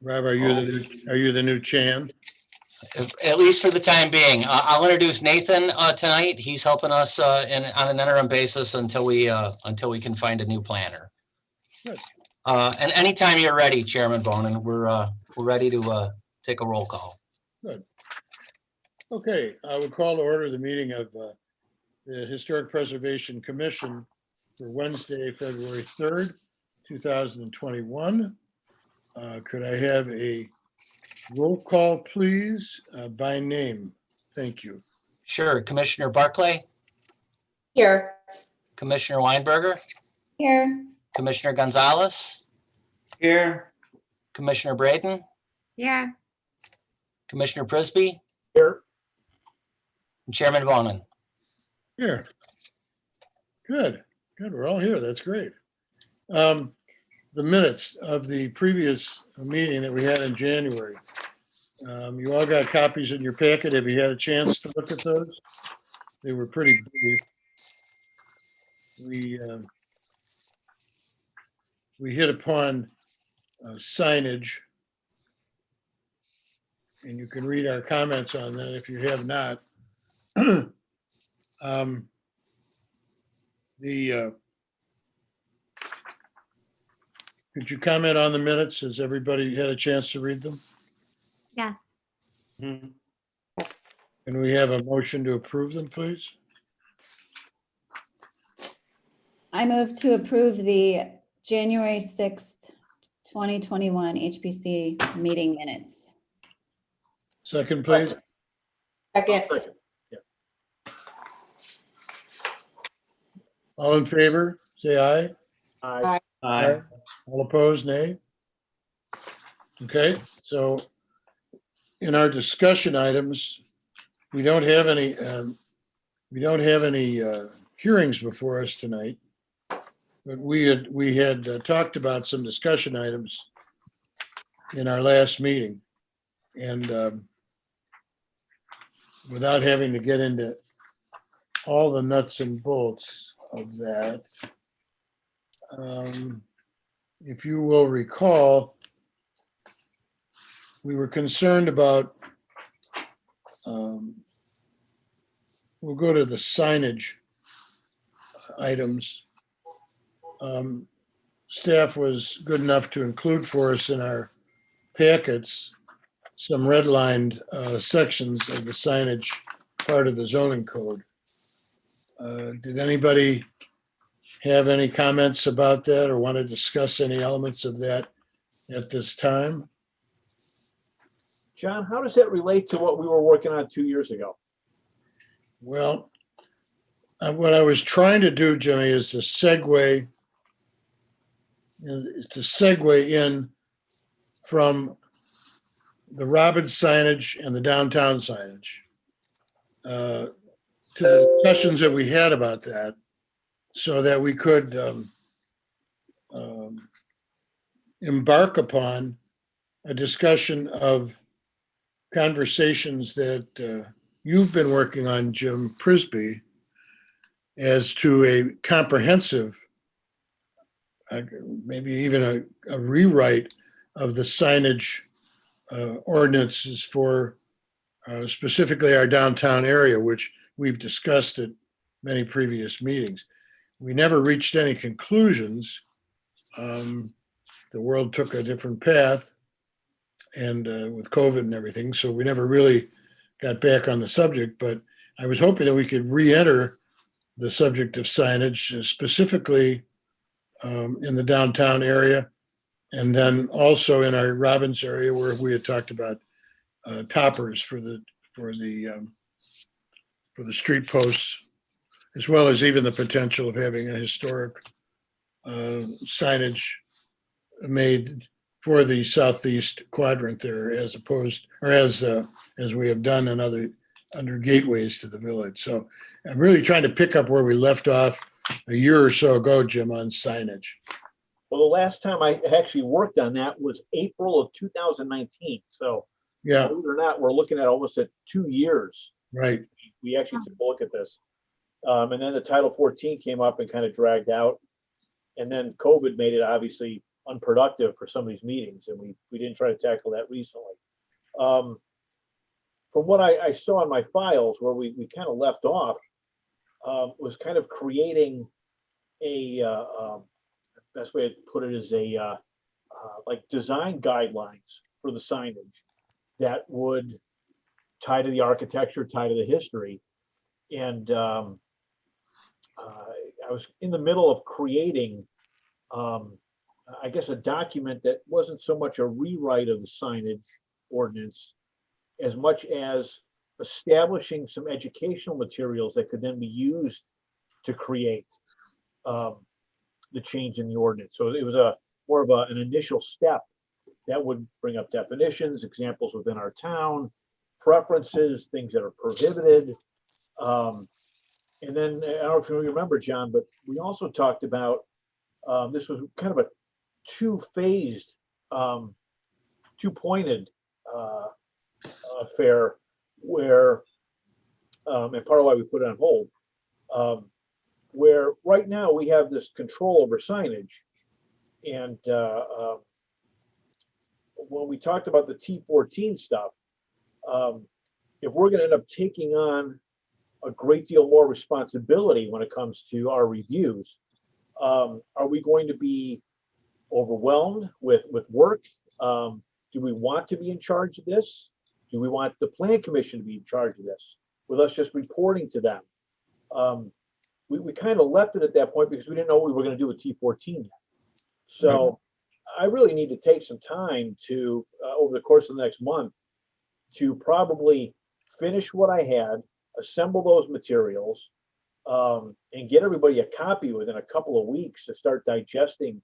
Rob, are you the new Chan? At least for the time being. I'll introduce Nathan tonight. He's helping us on an interim basis until we can find a new planner. Good. And anytime you're ready, Chairman Bonin, we're ready to take a roll call. Good. Okay, I will call to order the meeting of the Historic Preservation Commission for Wednesday, February 3rd, 2021. Could I have a roll call, please, by name? Thank you. Sure. Commissioner Barclay, Here. Commissioner Weinberger, Here. Commissioner Gonzalez, Here. Commissioner Braden, Yeah. Commissioner Prisby, Here. and Chairman Bonin. Here. Good, good. We're all here. That's great. The minutes of the previous meeting that we had in January. You all got copies in your packet. Have you had a chance to look at those? They were pretty brief. We hit upon signage. And you can read our comments on that if you have not. Could you comment on the minutes? Has everybody had a chance to read them? Yes. Can we have a motion to approve them, please? I move to approve the January 6th, 2021 HPC meeting minutes. Second, please. Second. All in favor, say aye. Aye. Aye. All opposed, nay. Okay, so in our discussion items, we don't have any hearings before us tonight. But we had talked about some discussion items in our last meeting. And without having to get into all the nuts and bolts of that, if you will recall, we were concerned about, we'll go to the signage items. Staff was good enough to include for us in our packets some redlined sections of the signage part of the zoning code. Did anybody have any comments about that or want to discuss any elements of that at this time? John, how does that relate to what we were working on 2 years ago? Well, what I was trying to do, Jimmy, is to segue in from the Robbins signage and the downtown signage to the discussions that we had about that, so that we could embark upon a discussion of conversations that you've been working on, Jim Prisby, as to a comprehensive, maybe even a rewrite of the signage ordinances for specifically our downtown area, which we've discussed at many previous meetings. We never reached any conclusions. The world took a different path, and with COVID and everything, so we never really got back on the subject. But I was hoping that we could re-enter the subject of signage, specifically in the downtown area, and then also in our Robbins area where we had talked about toppers for the street posts, as well as even the potential of having a historic signage made for the southeast quadrant there, as opposed, or as we have done in under gateways to the village. So I'm really trying to pick up where we left off a year or so ago, Jim, on signage. Well, the last time I actually worked on that was April of 2019. So Yeah, believe it or not, we're looking at almost at 2 years. right. We actually took a look at this. And then the Title 14 came up and kind of dragged out. And then COVID made it obviously unproductive for some of these meetings, and we didn't try to tackle that recently. From what I saw in my files, where we kind of left off, was kind of creating a, best way to put it is like design guidelines for the signage that would tie to the architecture, tie to the history. And I was in the middle of creating, I guess, a document that wasn't so much a rewrite of the signage ordinance as much as establishing some educational materials that could then be used to create the change in the ordinance. So it was more of an initial step that would bring up definitions, examples within our town, preferences, things that are prohibited. And then, I don't know if you remember, John, but we also talked about, this was kind of a two-phased, two-pointed affair where, and part of why we put it on hold, where right now we have this control over signage. And when we talked about the T14 stuff, if we're going to end up taking on a great deal more responsibility when it comes to our reviews, are we going to be overwhelmed with work? Do we want to be in charge of this? Do we want the plan commission to be in charge of this with us just reporting to them? We kind of left it at that point because we didn't know what we were going to do with T14 yet. So I really need to take some time to, over the course of the next month, to probably finish what I had, assemble those materials, and get everybody a copy within a couple of weeks to start digesting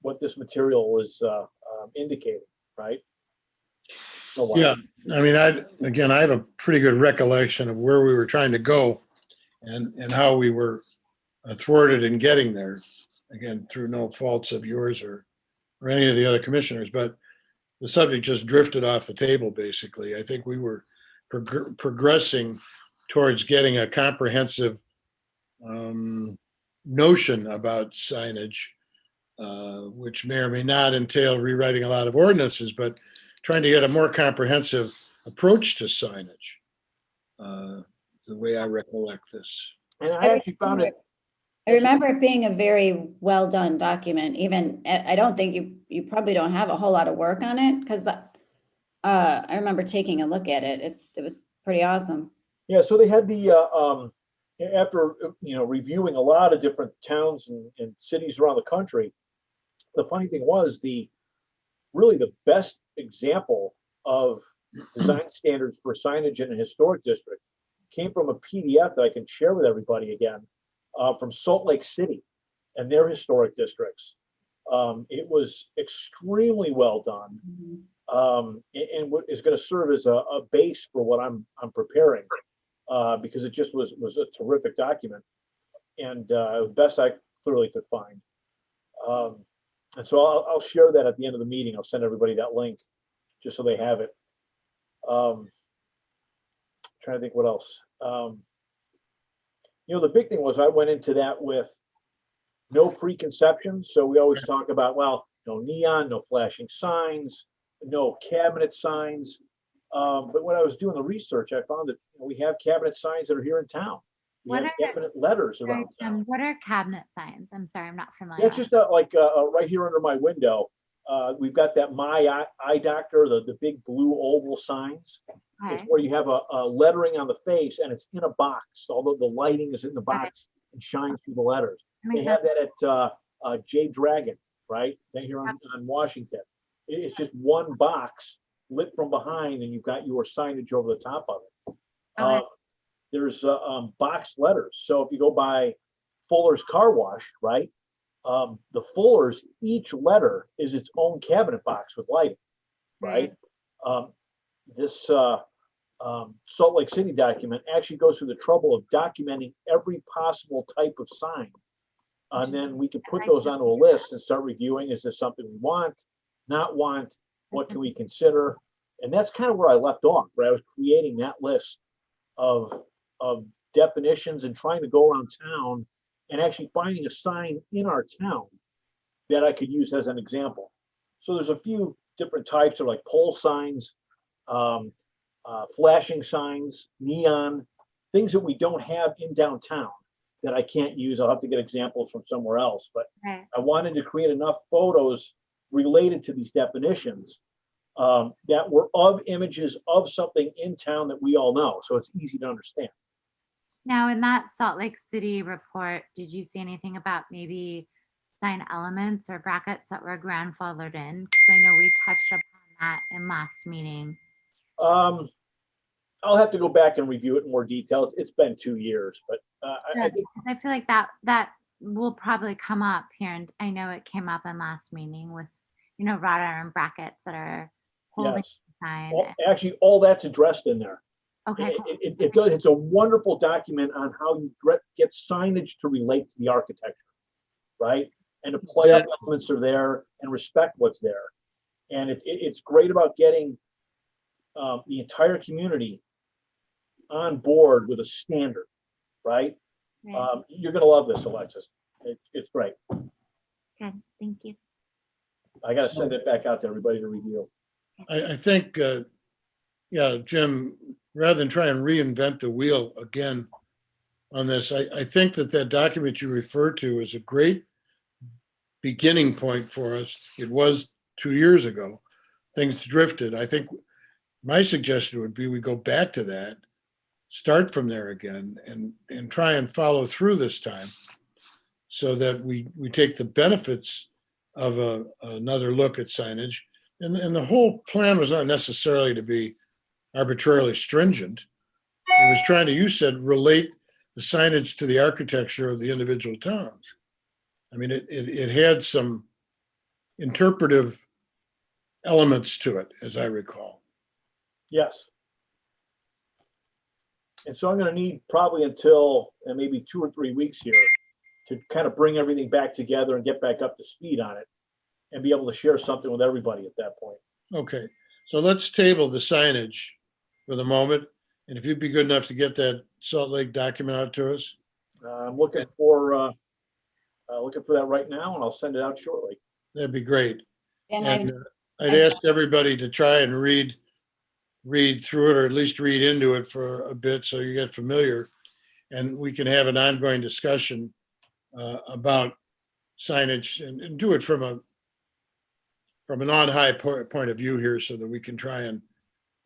what this material is indicating, right? So, Yeah, I mean, I have a pretty good recollection of where we were trying to go and how we were thwarted in getting there. Again, through no faults of yours or any of the other commissioners, but the subject just drifted off the table, basically. I think we were progressing towards getting a comprehensive notion about signage, which may or may not entail rewriting a lot of ordinances, but trying to get a more comprehensive approach to signage, the way I recollect this. and I actually found it. I remember it being a very well-done document. Even, I don't think you probably don't have a whole lot of work on it, because I remember taking a look at it. It was pretty awesome. Yeah, so they had the, after, reviewing a lot of different towns and cities around the country, the funny thing was really the best example of design standards for signage in a historic district came from a PDF that I can share with everybody again, from Salt Lake City and their historic districts. It was extremely well done. And what is going to serve as a base for what I'm preparing, because it just was a terrific document, and the best I clearly could find. And so I'll share that at the end of the meeting. I'll send everybody that link just so they have it. Trying to think what else. The big thing was I went into that with no preconceptions. So we always talk about, well, no neon, no flashing signs, no cabinet signs. But when I was doing the research, I found that we have cabinet signs that are here in town. We have cabinet letters around town. What are cabinet signs? I'm sorry, I'm not familiar. Yeah, it's just right here under my window. We've got that My Eye Doctor, the big blue oval signs. Okay. It's where you have a lettering on the face and it's in a box, although the lighting is in the box and shines through the letters. They have that at J Dragon, right? Down here on Washington. It's just one box lit from behind and you've got your signage over the top of it. Okay. There's box letters. So if you go by Fuller's Car Wash, right? The Fuller's, each letter is its own cabinet box with lighting, right? This Salt Lake City document actually goes through the trouble of documenting every possible type of sign. And then we can put those onto a list and start reviewing. Is this something we want, not want? What can we consider? And that's kind of where I left off, where I was creating that list of definitions and trying to go around town and actually finding a sign in our town that I could use as an example. So there's a few different types of like pole signs, flashing signs, neon, things that we don't have in downtown that I can't use. I'll have to get examples from somewhere else, but Right. I wanted to create enough photos related to these definitions that were of images of something in town that we all know, so it's easy to understand. Now, in that Salt Lake City report, did you see anything about maybe sign elements or brackets that were grandfathered in? Because I know we touched upon that in last meeting. I'll have to go back and review it in more detail. It's been 2 years, but I think, Because I feel like that will probably come up here, and I know it came up in last meeting with, wrought iron brackets that are holding yes. the sign. Actually, all that's addressed in there. Okay, cool. It's a wonderful document on how you get signage to relate to the architecture, right? And to play up elements are there and respect what's there. And it's great about getting the entire community on board with a standard, right? Right. You're gonna love this, Alexis. It's great. Good, thank you. I gotta send it back out to everybody to review. I think, yeah, Jim, rather than try and reinvent the wheel again on this, I think that document you refer to is a great beginning point for us. It was 2 years ago. Things drifted. I think my suggestion would be we go back to that, start from there again, and try and follow through this time so that we take the benefits of another look at signage. And the whole plan was not necessarily to be arbitrarily stringent. It was trying to, you said, relate the signage to the architecture of the individual towns. I mean, it had some interpretive elements to it, as I recall. Yes. And so I'm gonna need probably until maybe 2 or 3 weeks here to kind of bring everything back together and get back up to speed on it and be able to share something with everybody at that point. Okay, so let's table the signage for the moment. And if you'd be good enough to get that Salt Lake document out to us. I'm looking for that right now, and I'll send it out shortly. That'd be great. And And I'd ask everybody to try and read through it, or at least read into it for a bit so you get familiar. And we can have an ongoing discussion about signage and do it from an on-high point of view here so that we can try and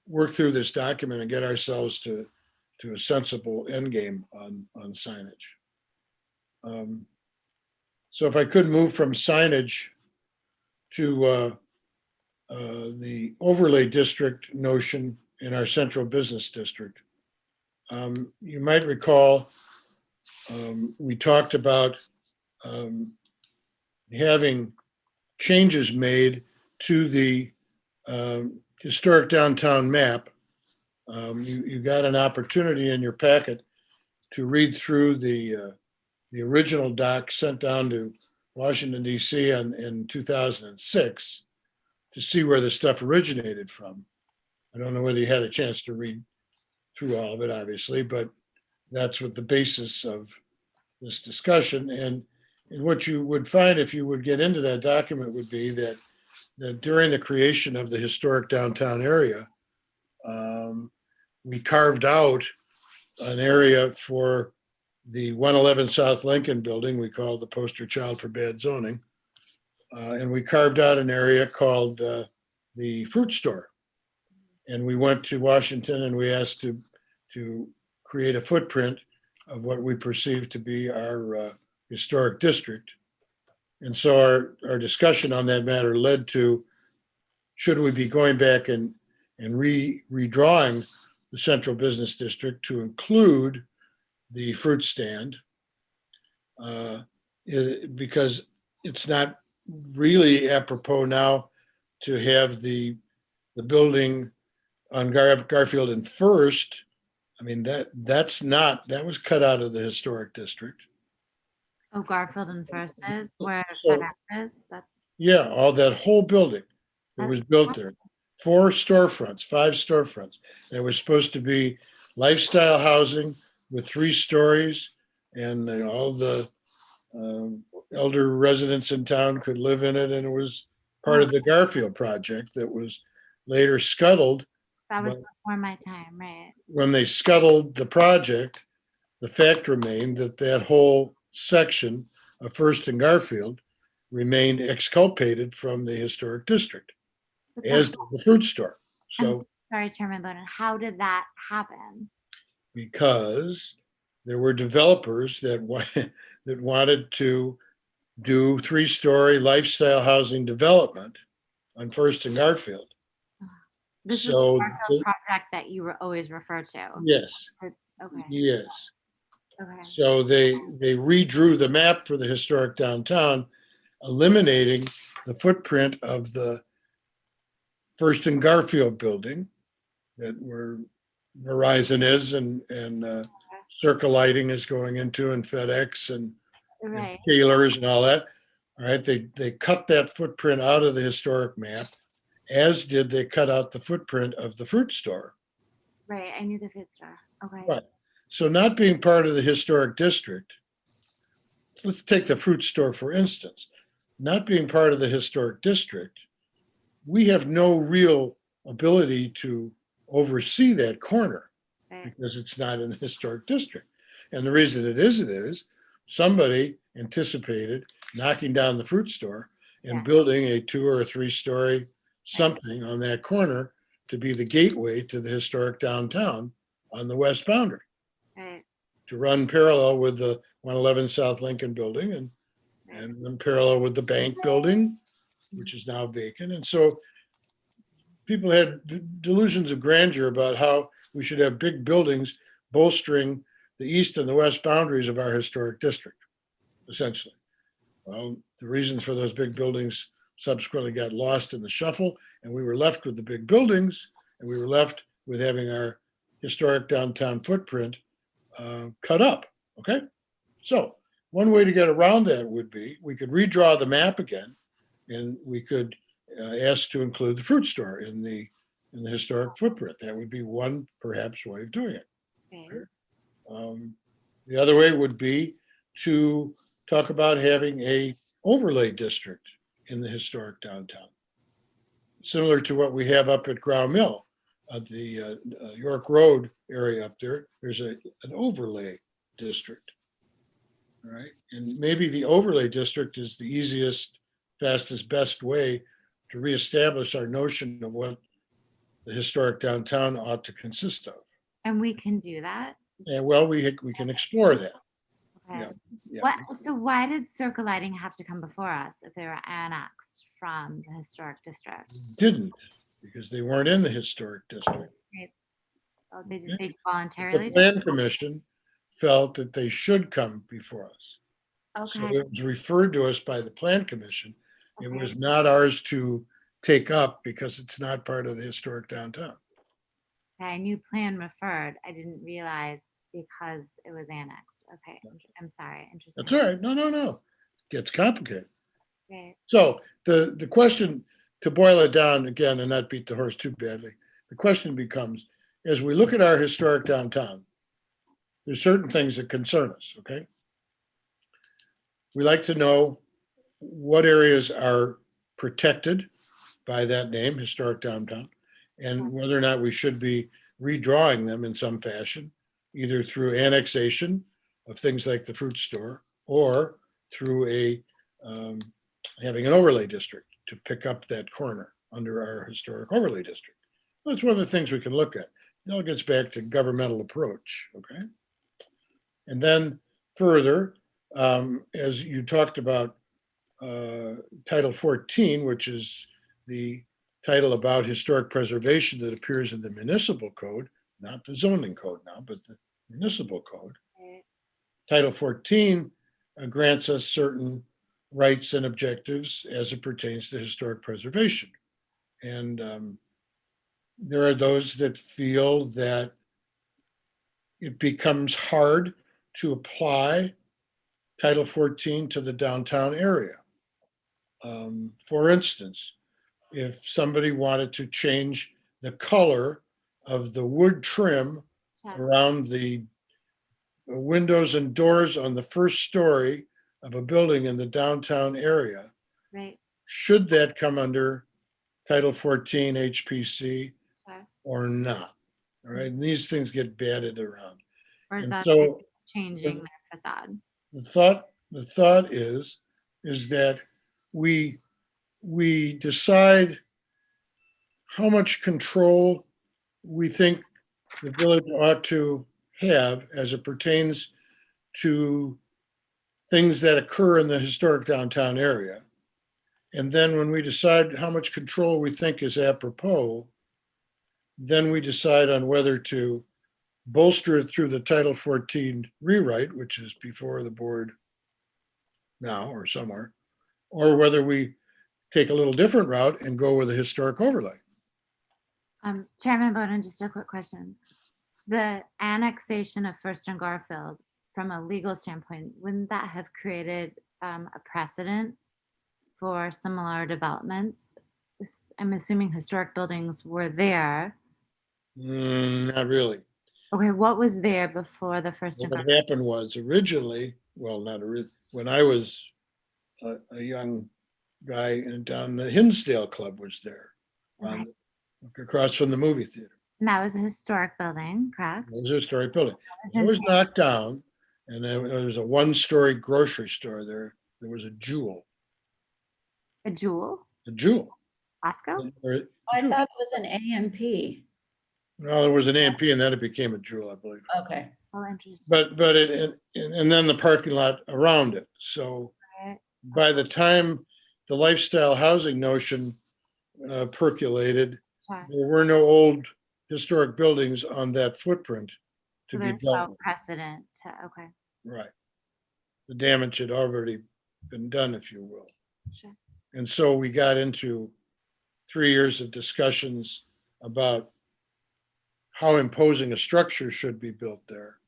work through this document and get ourselves to a sensible end game on signage. So if I could move from signage to the overlay district notion in our central business district. You might recall we talked about having changes made to the historic downtown map. You got an opportunity in your packet to read through the original doc sent down to Washington, D.C. in 2006 to see where the stuff originated from. I don't know whether you had a chance to read through all of it, obviously, but that's what the basis of this discussion. And what you would find if you would get into that document would be that during the creation of the historic downtown area, we carved out an area for the 111 South Lincoln building we called the poster child for bad zoning. And we carved out an area called the fruit store. And we went to Washington and we asked to create a footprint of what we perceive to be our historic district. And so our discussion on that matter led to, should we be going back and redrawing the central business district to include the fruit stand, because it's not really apropos now to have the building on Garfield and First. I mean, that was cut out of the historic district. Oh, Garfield and First is where So- FedEx is. That's Yeah, all that whole building that was built there. 5 storefronts. That was supposed to be lifestyle housing with 3 stories and all the elder residents in town could live in it, and it was part of the Garfield project that was later scuttled. That was But- before my time, right? When they scuttled the project, the fact remained that that whole section of First and Garfield remained exculpated from the historic district, But as did the fruit store. So, Sorry, Chairman Bowden, how did that happen? because there were developers that that wanted to do 3-story lifestyle housing development on First and Garfield. This is the So, Garfield project that you were always referred to. yes, Okay, yes. okay, So they redrew the map for the historic downtown, eliminating the footprint of the First and Garfield building that where Verizon is and Circle Lighting is going into, and FedEx and right, Taylor's and all that. All right, they cut that footprint out of the historic map, as did they cut out the footprint of the fruit store. right. I knew the food store. Okay. Right. So not being part of the historic district, let's take the fruit store for instance, not being part of the historic district, we have no real ability to oversee that corner Right. because it's not in the historic district. And the reason it isn't is somebody anticipated knocking down the fruit store and Yeah. building a 2 or 3-story something on that corner to be the gateway to the historic downtown on the west boundary, Right. to run parallel with the 111 South Lincoln building and run parallel with the bank building, which is now vacant. And so people had delusions of grandeur about how we should have big buildings bolstering the east and the west boundaries of our historic district, essentially. Well, the reasons for those big buildings subsequently got lost in the shuffle, and we were left with the big buildings, and we were left with having our historic downtown footprint cut up, okay? So one way to get around that would be, we could redraw the map again, and we could ask to include the fruit store in the historic footprint. That would be one perhaps way of doing it. Okay. The other way would be to talk about having a overlay district in the historic downtown, similar to what we have up at Grow Mill, at the York Road area up there. There's an overlay district. All right, and maybe the overlay district is the easiest, fastest, best way to reestablish our notion of what the historic downtown ought to consist of. And we can do that? And well, we can explore that. Okay. Yeah. Yeah. What, so why did Circle Lighting have to come before us if they were annexed from the historic district? Didn't, because they weren't in the historic district. Oh, they Yeah. they The voluntarily did? plan commission felt that they should come before us. So Okay, it was referred to us by the plan commission. It okay. was not ours to take up because it's not part of the historic downtown. Okay, I knew plan referred. I didn't realize because it was annexed. Okay, I'm sorry, interesting. That's all right. No. Gets complicated. Great. So the question, to boil it down again and not beat the horse too badly, the question becomes, as we look at our historic downtown, there's certain things that concern us, okay? We like to know what areas are protected by that name, historic downtown, and whether or not we should be redrawing them in some fashion, either through annexation of things like the fruit store or through having an overlay district to pick up that corner under our historic overlay district. That's one of the things we can look at. It all gets back to governmental approach, okay? And then further, as you talked about Title 14, which is the title about historic preservation that appears in the municipal code, not the zoning code now, but the municipal code. Right. Title 14 grants us certain rights and objectives as it pertains to historic preservation. And there are those that feel that it becomes hard to apply Title 14 to the downtown area. For instance, if somebody wanted to change the color of the wood trim Check. around the windows and doors on the first story of a building in the downtown area, Right. should that come under Title 14 HPC Sure. or not? All right, and these things get batted around. Or is And that so changing their facade? the thought is that we decide how much control we think the village ought to have as it pertains to things that occur in the historic downtown area. And then when we decide how much control we think is apropos, then we decide on whether to bolster it through the Title 14 rewrite, which is before the board now or somewhere, or whether we take a little different route and go with a historic overlay. Chairman Bowden, just a quick question. The annexation of First and Garfield, from a legal standpoint, wouldn't that have created a precedent for similar developments? I'm assuming historic buildings were there. Not really. Okay, what was there before the First and What Garfield? happened was originally, well, when I was a young guy, and down the Hinsdale Club was there, on, across from the movie theater. And that was a historic building, correct? It was a historic building. It was knocked down, and there was a one-story grocery store there. There was a Jewel, A Jewel, a Jewel. Costco? I thought it was an AMP. Well, there was an AMP, and then it became a Jewel, I believe. Okay. Oh, interesting. But and then the parking lot around it. So Right. by the time the lifestyle housing notion percolated, Sure. there were no old historic buildings on that footprint to So be there's dealt no with. precedent to, okay, Right. The damage had already been done, if you will. sure. And so we got into 3 years of discussions about how imposing a structure should be built there.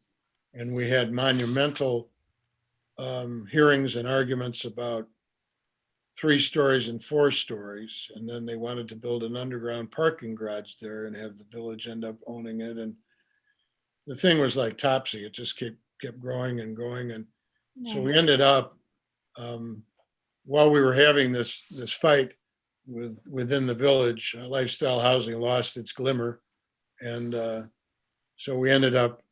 And we had monumental hearings and arguments about 3 stories and 4 stories. And then they wanted to build an underground parking garage there and have the village end up owning it. And the thing was like Topsy. It just kept growing and going. And so we ended up, while we were having this fight within the village, lifestyle housing lost its glimmer. And so we ended up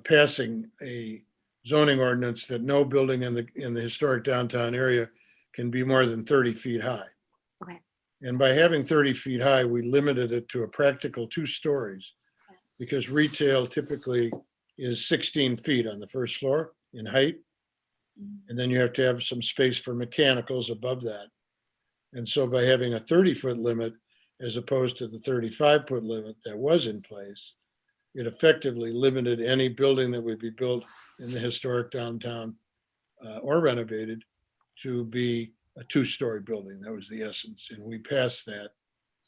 passing a zoning ordinance that no building in the historic downtown area can be more than 30 feet high. Okay. And by having 30 feet high, we limited it to a practical 2 stories, because retail typically is 16 feet on the first floor in height. And then you have to have some space for mechanicals above that. And so by having a 30-foot limit, as opposed to the 35-foot limit that was in place, it effectively limited any building that would be built in the historic downtown or renovated to be a 2-story building. That was the essence. And we passed that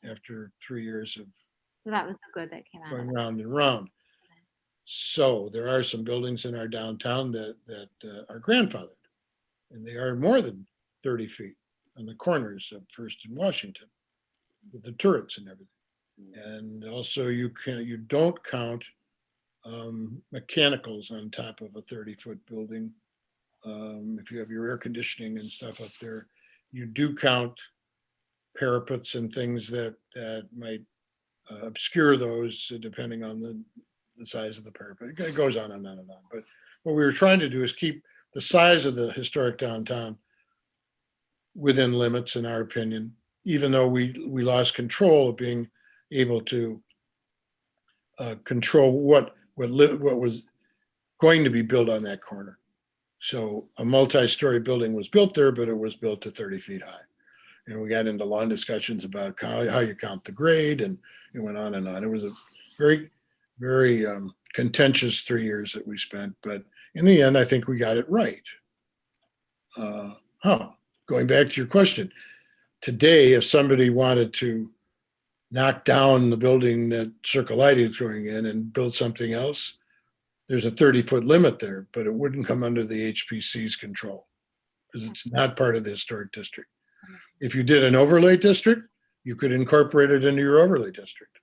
after 3 years of So that was the good that came out of going it. round and round. So there are some buildings in our downtown that are grandfathered, and they are more than 30 feet on the corners of First and Washington with the turrets and everything. And also you don't count mechanicals on top of a 30-foot building. If you have your air conditioning and stuff up there, you do count parapets and things that might obscure those depending on the size of the parapet. It goes on and on and on. But what we were trying to do is keep the size of the historic downtown within limits, in our opinion, even though we lost control of being able to control what was going to be built on that corner. So a multi-story building was built there, but it was built to 30 feet high. And we got into long discussions about how you count the grade, and it went on and on. It was a very, very contentious 3 years that we spent, but in the end, I think we got it right. Going back to your question, today, if somebody wanted to knock down the building that Circolotti is going in and build something else, there's a 30-foot limit there, but it wouldn't come under the HPC's control because it's not part of the historic district. If you did an overlay district, you could incorporate it into your overlay district.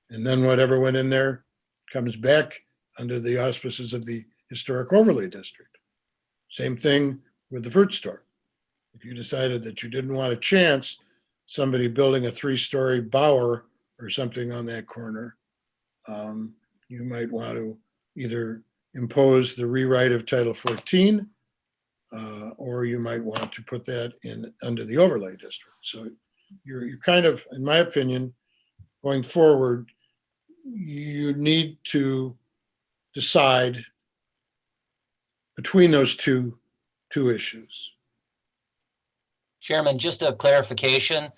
And then whatever went in there comes back under the auspices of the historic overlay district. Same thing with the fruit store. If you decided that you didn't want to chance somebody building a 3-story bower or something on that corner, you might want to either impose the rewrite of Title 14, or you might want to put that in under the overlay district. So you're kind of, in my opinion, going forward, you need to decide between those two issues. Chairman, just a clarification.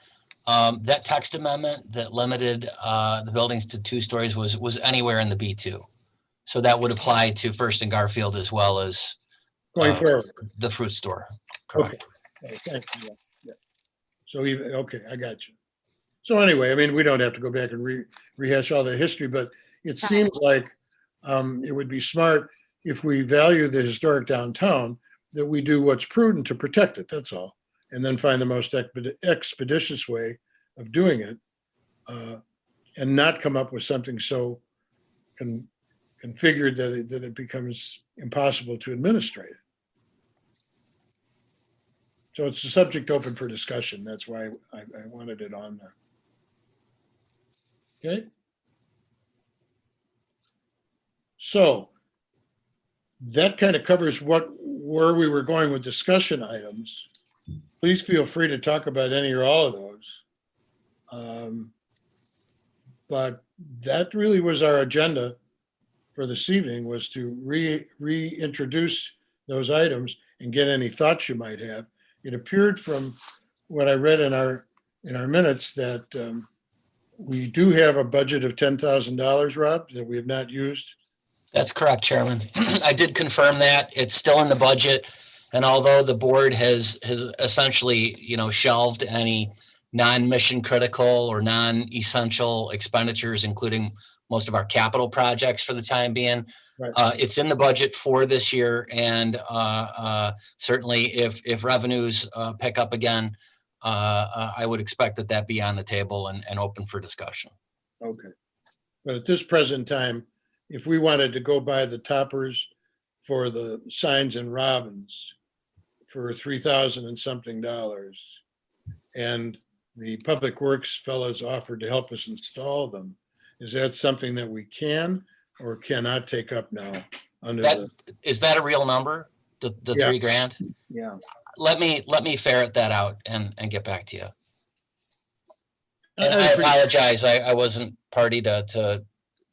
That text amendment that limited the buildings to 2 stories was anywhere in the B2. So that would apply to First and Garfield as well as Going forward. the fruit store. Okay. Correct. Okay, thank you. Yeah. So even, okay, I got you. So anyway, I mean, we don't have to go back and rehash all the history, but it seems like it would be smart if we value the historic downtown, that we do what's prudent to protect it, that's all. And then find the most expeditious way of doing it, and not come up with something so configured that it becomes impossible to administrate. So it's a subject open for discussion. That's why I wanted it on there. Okay. So that kind of covers where we were going with discussion items. Please feel free to talk about any or all of those. But that really was our agenda for this evening, was to reintroduce those items and get any thoughts you might have. It appeared from what I read in our minutes that we do have a budget of $10,000, Rob, that we have not used. That's correct, Chairman. I did confirm that. It's still in the budget. And although the board has essentially, shelved any non-mission critical or non-essential expenditures, including most of our capital projects for the time being, Right. It's in the budget for this year. And certainly if revenues pick up again, I would expect that be on the table and open for discussion. Okay. But at this present time, if we wanted to go buy the toppers for the signs in Robbins for $3,000 and something, and the Public Works fellows offered to help us install them, is that something that we can or cannot take up now under the? Is that a real number? The Yeah. $3,000? Yeah. Let me ferret that out and get back to you. And I I appreciate- apologize. I wasn't party to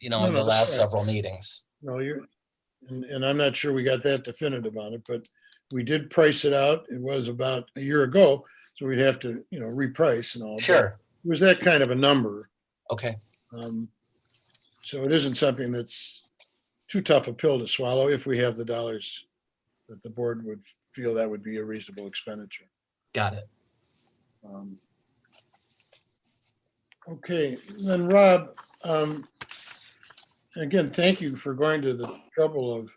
No, the that's last all right. several meetings. No, and I'm not sure we got that definitive on it, but we did price it out. It was about a year ago, so we'd have to, reprice and all. but Sure. It was that kind of a number. Okay. So it isn't something that's too tough a pill to swallow if we have the dollars that the board would feel that would be a reasonable expenditure. Got it. Okay, then Rob, again, thank you for going to the trouble of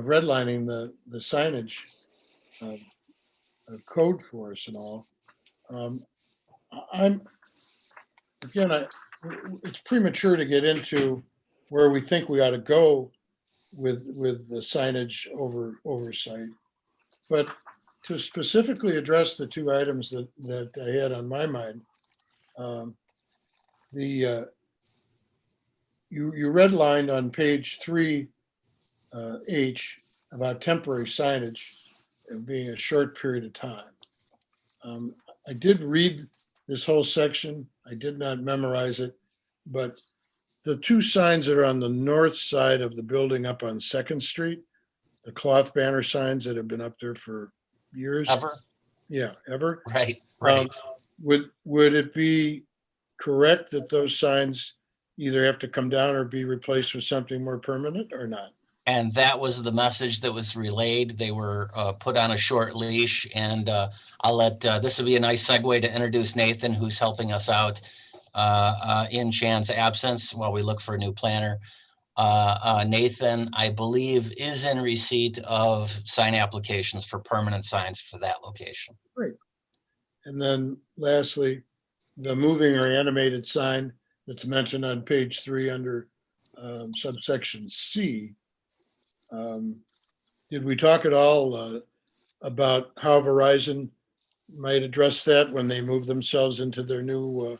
redlining the signage code for us and all. It's premature to get into where we think we ought to go with the signage oversight. But to specifically address the 2 items that I had on my mind, you redlined on page 3, H, about temporary signage being a short period of time. I did read this whole section. I did not memorize it, but the 2 signs that are on the north side of the building up on 2nd Street, the cloth banner signs that have been up there for years. Ever? Yeah, ever. Right. Would it be correct that those signs either have to come down or be replaced with something more permanent or not? And that was the message that was relayed. They were put on a short leash, and I'll let, this will be a nice segue to introduce Nathan, who's helping us out in Chan's absence while we look for a new planner. Nathan, I believe, is in receipt of sign applications for permanent signs for that location. Great. And then lastly, the moving or animated sign that's mentioned on page 3 under subsection C. Did we talk at all about how Verizon might address that when they move themselves into their new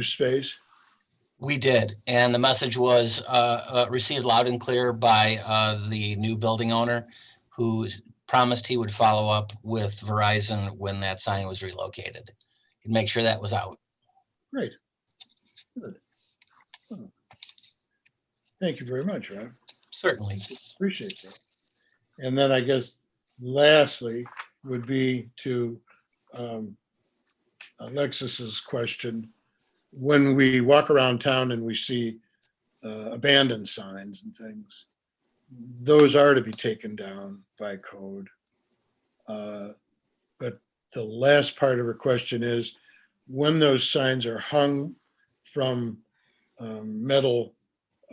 space? We did, and the message was received loud and clear by the new building owner, who promised he would follow up with Verizon when that sign was relocated and make sure that was out. Great. Good. Oh. Thank you very much, Rob. Certainly. Appreciate that. And then I guess lastly would be to Alexis's question. When we walk around town and we see abandoned signs and things, those are to be taken down by code. But the last part of her question is, when those signs are hung from metal,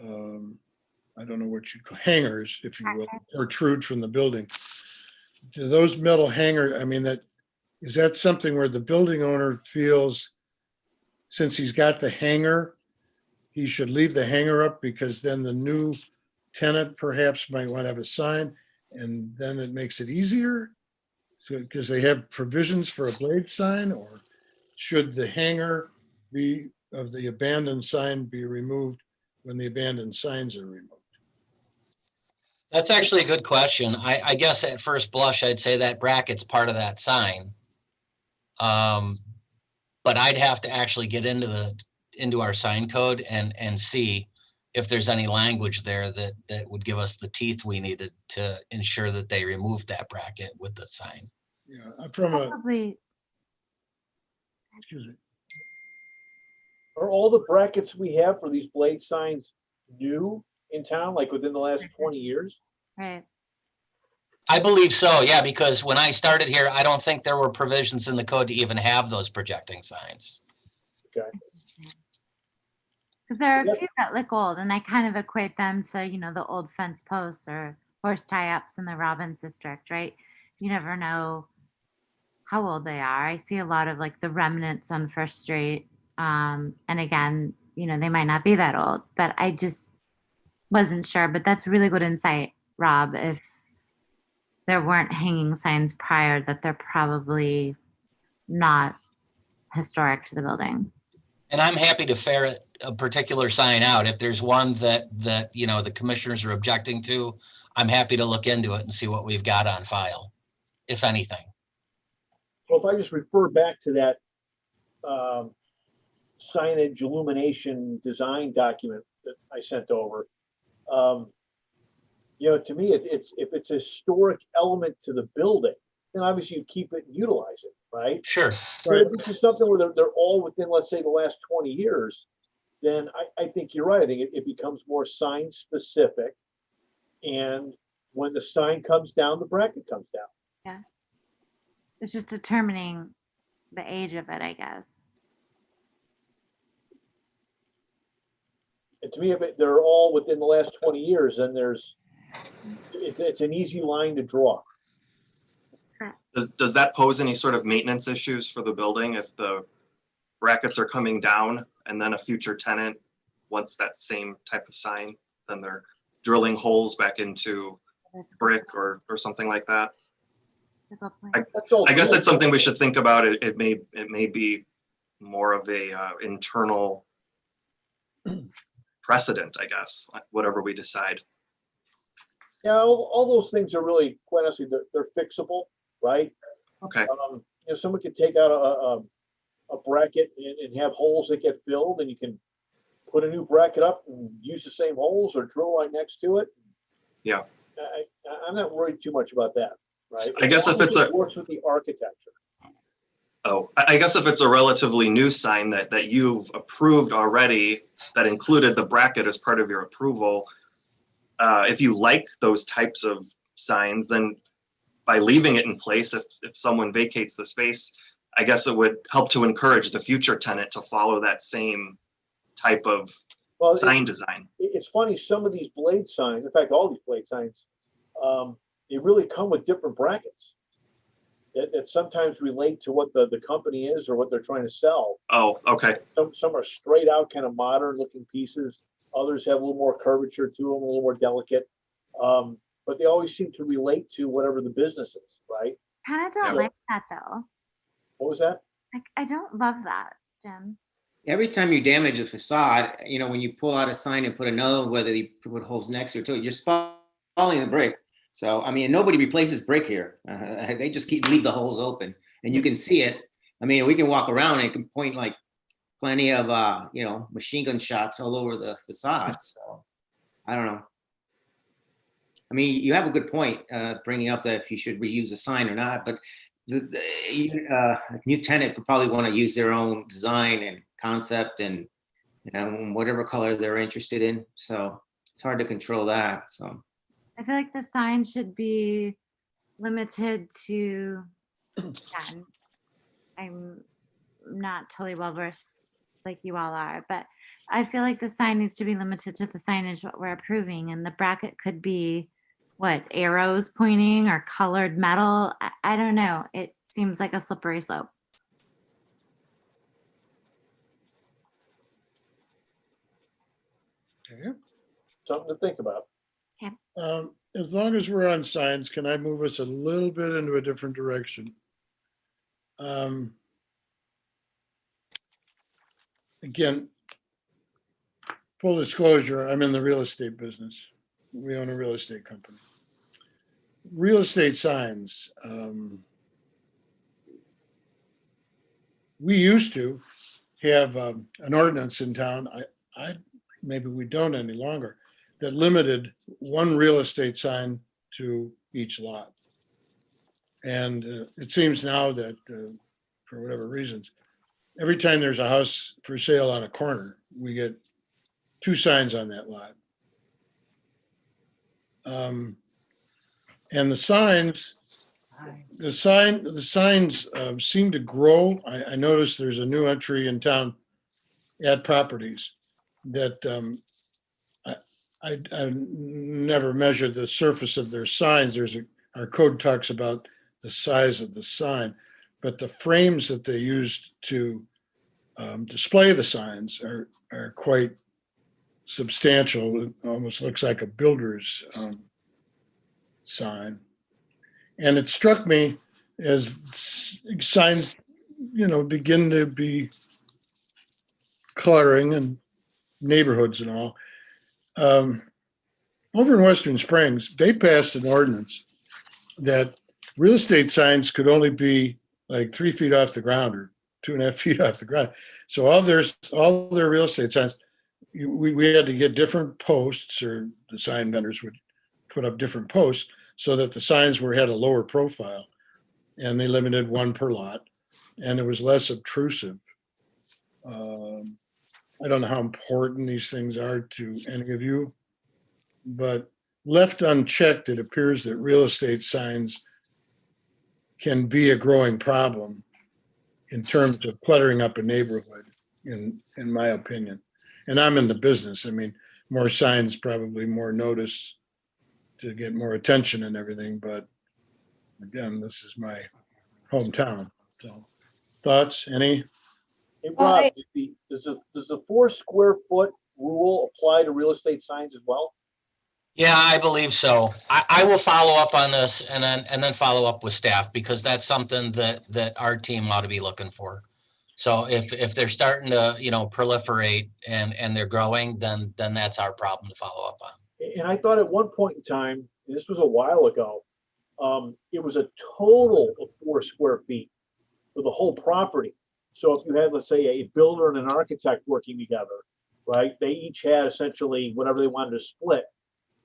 I don't know what you call hangers, if you will, protrude from the building. Do those metal hanger, I mean, is that something where the building owner feels, since he's got the hanger, he should leave the hanger up, because then the new tenant perhaps might want to have a sign, and then it makes it easier? So, because they have provisions for a blade sign, or should the hanger of the abandoned sign be removed when the abandoned signs are removed? That's actually a good question. I guess at first blush, I'd say that bracket's part of that sign. But I'd have to actually get into our sign code and see if there's any language there that would give us the teeth we needed to ensure that they removed that bracket with the sign. Yeah, Probably, excuse me. Are all the brackets we have for these blade signs new in town, like within the last 20 years? right. I believe so, yeah, because when I started here, I don't think there were provisions in the code to even have those projecting signs. Because there are a Yep. few that look old, and I kind of equate them to, the old fence posts or horse tie-ups in the Robbins district, right? You never know how old they are. I see a lot of like the remnants on First Street. And again, they might not be that old, but I just wasn't sure. But that's really good insight, Rob. If there weren't hanging signs prior, that they're probably not historic to the building. And I'm happy to ferret a particular sign out. If there's one that the commissioners are objecting to, I'm happy to look into it and see what we've got on file, if anything. So if I just refer back to that signage illumination design document that I sent over, to me, if it's a historic element to the building, then obviously you keep it and utilize it, right? Sure. But if this is something where they're all within, let's say, the last 20 years, then I think you're right. I think it becomes more sign specific. And when the sign comes down, the bracket comes down. It's just determining the age of it, I guess. And to me, if they're all within the last 20 years, then it's an easy line to draw. Does that pose any sort of maintenance issues for the building if the brackets are coming down and then a future tenant wants that same type of sign, then they're drilling holes back into That's a good brick or something like that? point. That's all I guess good. that's something we should think about. It may be more of a internal precedent, I guess, whatever we decide. Yeah, all those things are really, quite honestly, they're fixable, right? Okay. Someone could take out a bracket and have holes that get filled, and you can put a new bracket up and use the same holes or drill right next to it. Yeah. I'm not worried too much about that, right? I guess if it's it works with the architecture. Oh, I guess if it's a relatively new sign that you've approved already, that included the bracket as part of your approval, if you like those types of signs, then by leaving it in place, if someone vacates the space, I guess it would help to encourage the future tenant to follow that same type of Well, sign design. it's funny, some of these blade signs, in fact, all these blade signs, they really come with different brackets that sometimes relate to what the company is or what they're trying to sell. Oh, okay. Some are straight out kind of modern looking pieces. Others have a little more curvature to them, a little more delicate. but they always seem to relate to whatever the business is, right? Kind of don't Yeah. like that though. What was that? Like, I don't love that, Jim. Every time you damage a facade, when you pull out a sign and put another, whether you put holes next to it, you're spoiling the brick. So, I mean, nobody replaces brick here. They just leave the holes open and you can see it. I mean, we can walk around and can point like plenty of, machine gun shots all over the facades. So I don't know. I mean, you have a good point, bringing up that if you should reuse a sign or not, but the new tenant would probably want to use their own design and concept and whatever color they're interested in. So it's hard to control that. So I feel like the sign should be limited to 10. I'm not totally well versed like you all are, but I feel like the sign needs to be limited to the signage what we're approving, and the bracket could be what, arrows pointing or colored metal. I don't know. It seems like a slippery slope. Something to think about. As long as we're on signs, can I move us a little bit into a different direction? Again, full disclosure, I'm in the real estate business. We own a real estate company. Real estate signs. We used to have an ordinance in town. Maybe we don't any longer, that limited one real estate sign to each lot. And it seems now that for whatever reasons, every time there's a house for sale on a corner, we get 2 signs on that lot. And the signs seem to grow. I noticed there's a new entry in town, Ad Properties, that I never measured the surface of their signs. Our code talks about the size of the sign, but the frames that they used to display the signs are quite substantial. It almost looks like a builder's sign. And it struck me as signs, begin to be cluttering in neighborhoods and all. Over in Western Springs, they passed an ordinance that real estate signs could only be like 3 feet off the ground or 2.5 feet off the ground. So all their real estate signs, we had to get different posts, or the sign vendors would put up different posts so that the signs had a lower profile, and they limited 1 per lot, and it was less obtrusive. I don't know how important these things are to any of you, but left unchecked, it appears that real estate signs can be a growing problem in terms of cluttering up a neighborhood, in my opinion. And I'm in the business. I mean, more signs, probably more notice to get more attention and everything. But again, this is my hometown. So thoughts, any? Hey, Well, Rob, does the 4 square foot rule apply to real estate signs as well? Yeah, I believe so. I will follow up on this and then follow up with staff, because that's something that our team ought to be looking for. So if they're starting to, proliferate and they're growing, then that's our problem to follow up on. And I thought at one point in time, and this was a while ago, it was a total of 4 square feet for the whole property. So if you had, let's say, a builder and an architect working together, right? They each had essentially whatever they wanted to split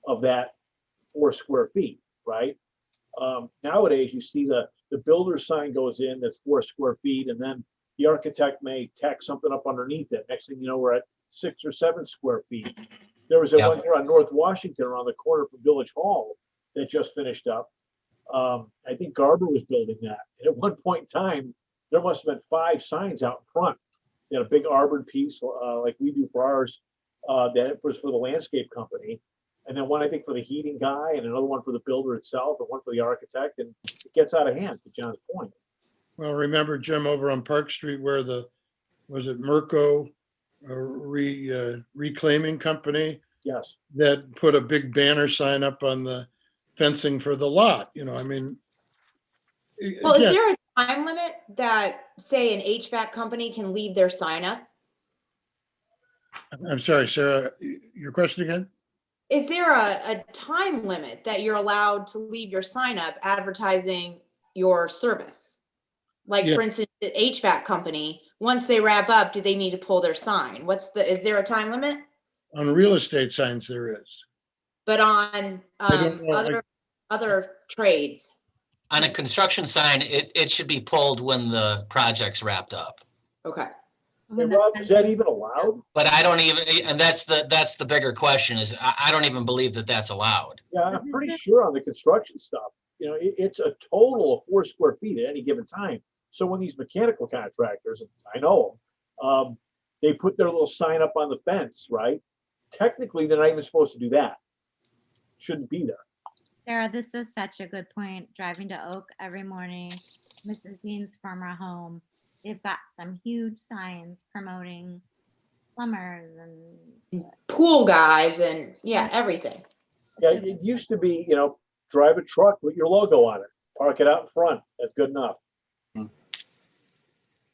of that 4 square feet, right? Nowadays, you see the builder sign goes in, that's 4 square feet, and then the architect may tack something up underneath it. Next thing you know, we're at 6 or 7 square feet. There was Yeah. one here on North Washington around the corner from Village Hall that just finished up. I think Garber was building that. And at one point in time, there must have been 5 signs out in front. They had a big arbor piece, like we do for ours, that was for the landscape company. And then one, I think, for the heating guy, and another one for the builder itself, and one for the architect, and it gets out of hand, to John's point. Well, remember, Jim, over on Park Street where was it Merco Reclaiming Company Yes, that put a big banner sign up on the fencing for the lot, I mean. Well, is again, there a time limit that, say, an HVAC company can leave their sign up? I'm sorry, Sarah, your question again? Is there a time limit that you're allowed to leave your sign up advertising your service? Like, Yeah. for instance, the HVAC company, once they wrap up, do they need to pull their sign? Is there a time limit? On real estate signs, there is. But on I don't know. other trades? On a construction sign, it should be pulled when the project's wrapped up. Okay. Hey, Rob, is that even allowed? But I don't even, and that's the bigger question is, I don't even believe that that's allowed. Yeah, I'm pretty sure on the construction stuff, it's a total of 4 square feet at any given time. So when these mechanical contractors, and I know them, they put their little sign up on the fence, right? Technically, they're not even supposed to do that. Shouldn't be there. Sarah, this is such a good point. Driving to Oak every morning, Mrs. Dean's former home, they've got some huge signs promoting plumbers and Pool guys and yeah, everything. Yeah, it used to be, drive a truck with your logo on it, park it out in front. That's good enough.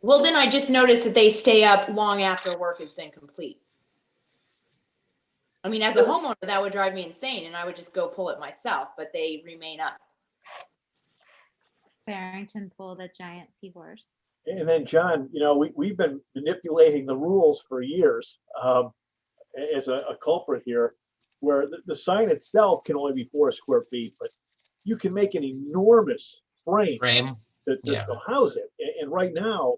Well, then I just noticed that they stay up long after work has been complete. I mean, as a homeowner, that would drive me insane and I would just go pull it myself, but they remain up. Barrington pulled a giant seahorse. And then, John, we've been manipulating the rules for years as a culprit here, where the sign itself can only be 4 square feet, but you can make an enormous frame Frame, to yeah. house it. And right now,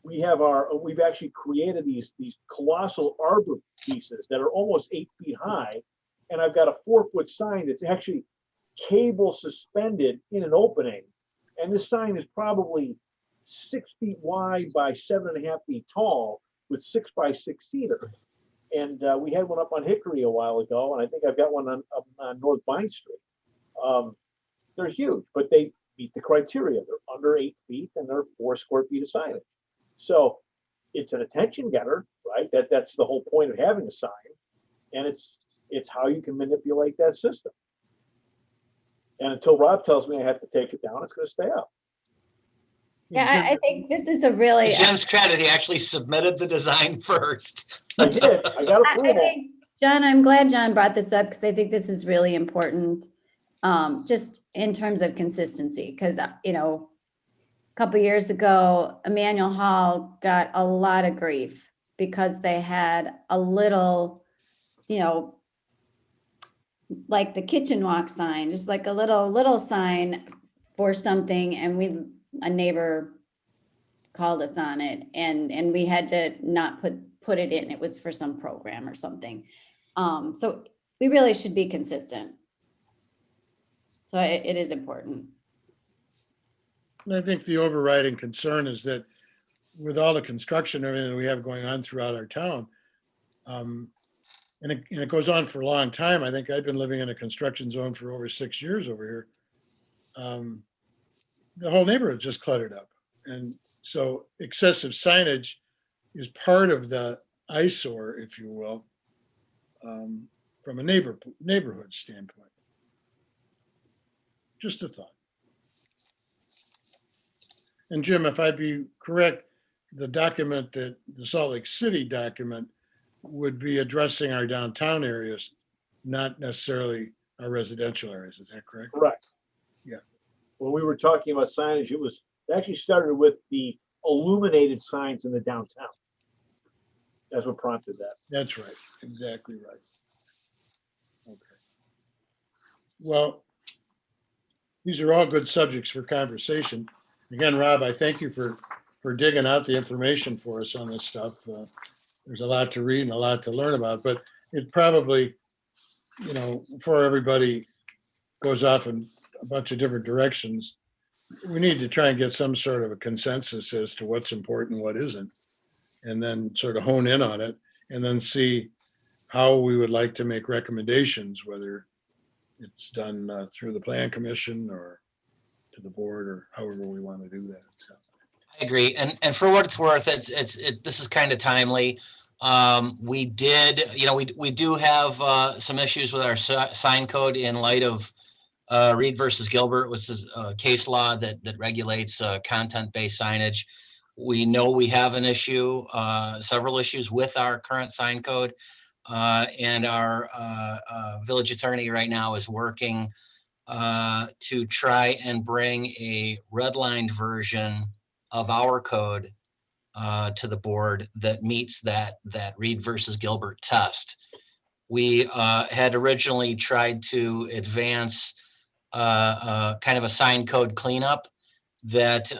we've actually created these colossal arbor pieces that are almost 8 feet high. And I've got a 4-foot sign that's actually cable suspended in an opening. And this sign is probably 6 feet wide by 7.5 feet tall with 6 by 6 cedar. And we had one up on Hickory a while ago, and I think I've got one up on North Vine Street. They're huge, but they meet the criteria. They're under 8 feet and they're 4 square feet of signage. So it's an attention getter, right? That's the whole point of having a sign. And it's how you can manipulate that system. And until Rob tells me I have to take it down, it's going to stay up. Yeah, I think this is a really, To Jim's credit, he actually submitted the design first. I did. I got I approval. think, John, I'm glad John brought this up because I think this is really important, just in terms of consistency. Because, a couple years ago, Emmanuel Hall got a lot of grief because they had a little, like the kitchen walk sign, just like a little sign for something, and a neighbor called us on it, and we had to not put it in. It was for some program or something. So we really should be consistent. So it is important. And I think the overriding concern is that with all the construction and everything that we have going on throughout our town, and it goes on for a long time. I think I've been living in a construction zone for over 6 years over here. The whole neighborhood just cluttered up. And so excessive signage is part of the eyesore, if you will, from a neighborhood standpoint. Just a thought. And Jim, if I'd be correct, the document that the Salt Lake City document would be addressing our downtown areas, not necessarily our residential areas. Is that correct? Correct. Yeah. When we were talking about signage, it actually started with the illuminated signs in the downtown. That's what prompted that. That's right. Exactly right. Okay. Well, these are all good subjects for conversation. Again, Rob, I thank you for digging out the information for us on this stuff. There's a lot to read and a lot to learn about, but it probably, before everybody goes off in a bunch of different directions, we need to try and get some sort of a consensus as to what's important, what isn't, and then sort of hone in on it and then see how we would like to make recommendations, whether it's done through the plan commission or to the board or however we want to do that. So. I agree. And for what it's worth, this is kind of timely. We did, we do have some issues with our sign code in light of Reed versus Gilbert, which is a case law that regulates content-based signage. We know we have an issue, several issues with our current sign code. And our village attorney right now is working to try and bring a redlined version of our code to the board that meets that Reed versus Gilbert test. We had originally tried to advance kind of a sign code cleanup that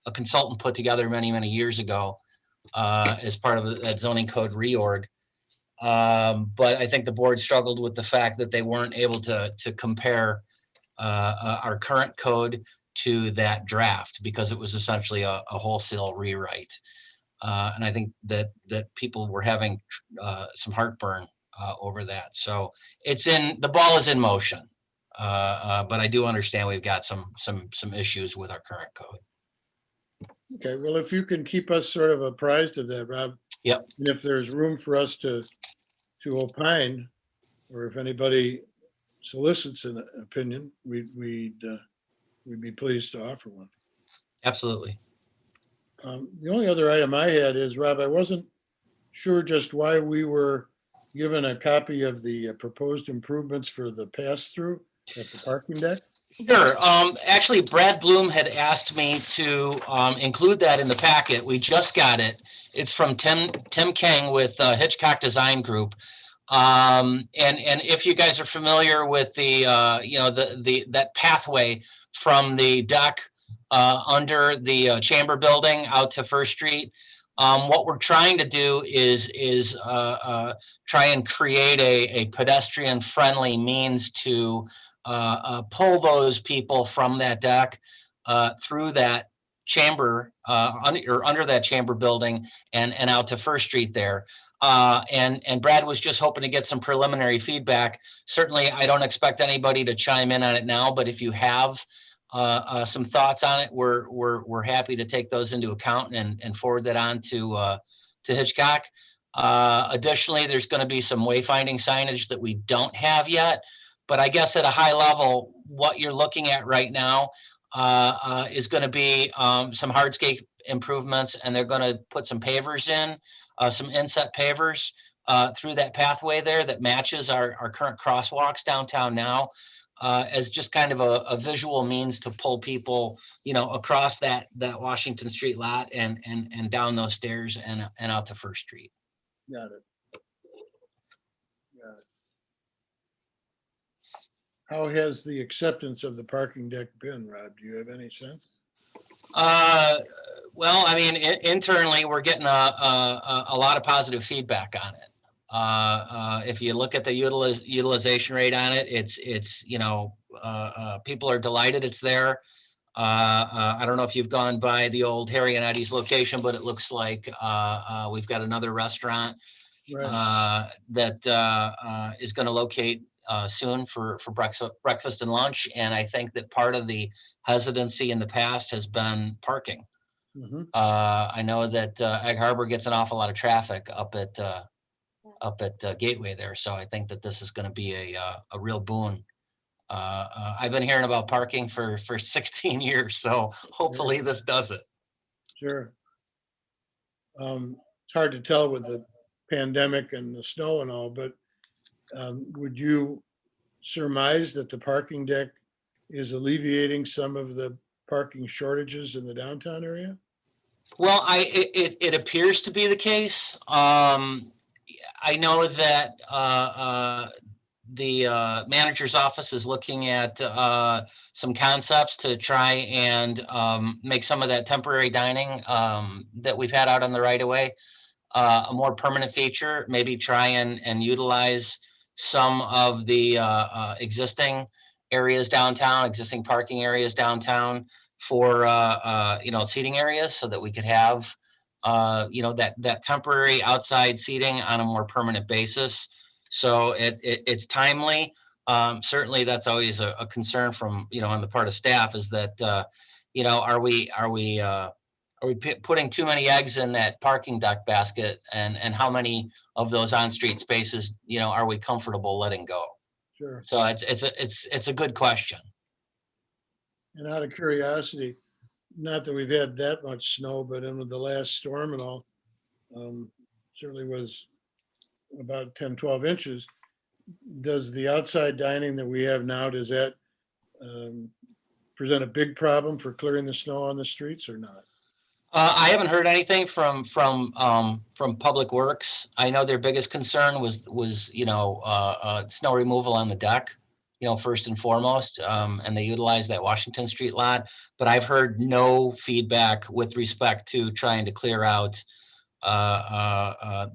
a consultant put together many years ago as part of that zoning code reorg. But I think the board struggled with the fact that they weren't able to compare our current code to that draft because it was essentially a wholesale rewrite. And I think that people were having some heartburn over that. So the ball is in motion. But I do understand we've got some issues with our current code. Okay, well, if you can keep us sort of apprised of that, Rob. Yep. And if there's room for us to opine, or if anybody solicits an opinion, we'd be pleased to offer one. Absolutely. The only other item I had is, Rob, I wasn't sure just why we were given a copy of the proposed improvements for the pass-through at the parking deck. Sure. Actually, Brad Bloom had asked me to include that in the packet. We just got it. It's from Tim King with Hitchcock Design Group. And if you guys are familiar with the that pathway from the deck under the Chamber building out to First Street, what we're trying to do is try and create a pedestrian friendly means to pull those people from that deck through that chamber or under that Chamber building and out to First Street there. And Brad was just hoping to get some preliminary feedback. Certainly, I don't expect anybody to chime in on it now, but if you have some thoughts on it, we're happy to take those into account and forward that on to Hitchcock. Additionally, there's going to be some wayfinding signage that we don't have yet. But I guess at a high level, what you're looking at right now is going to be some hardscape improvements, and they're going to put some pavers in, some inset pavers through that pathway there that matches our current crosswalks downtown now, as just kind of a visual means to pull people, across that Washington Street lot and down those stairs and out to First Street. Got it. How has the acceptance of the parking deck been, Rob? Do you have any sense? Well, I mean, internally, we're getting a lot of positive feedback on it. If you look at the utilization rate on it, it's people are delighted it's there. I don't know if you've gone by the old Harry and Eddie's location, but it looks like we've got another restaurant that is going to locate soon for breakfast and lunch. And I think that part of the hesitancy in the past has been parking. Mm-hmm. I know that Egg Harbor gets an awful lot of traffic up at Gateway there. So I think that this is going to be a real boon. I've been hearing about parking for 16 years. So hopefully this does it. Sure. It's hard to tell with the pandemic and the snow and all, but would you surmise that the parking deck is alleviating some of the parking shortages in the downtown area? Well, it appears to be the case. I know that the manager's office is looking at some concepts to try and make some of that temporary dining that we've had out on the right of way a more permanent feature. Maybe try and utilize some of the existing areas downtown, existing parking areas downtown for seating areas, so that we could have that temporary outside seating on a more permanent basis. So it's timely. Certainly that's always a concern from on the part of staff, is that are we are we putting too many eggs in that parking deck basket? And how many of those on-street spaces, are we comfortable letting go? Sure. So it's a good question. And out of curiosity, not that we've had that much snow, but in the last storm and all, certainly was about 10, 12 inches. Does the outside dining that we have now, does that present a big problem for clearing the snow on the streets or not? I haven't heard anything from Public Works. I know their biggest concern was snow removal on the deck, first and foremost, and they utilized that Washington Street lot. But I've heard no feedback with respect to trying to clear out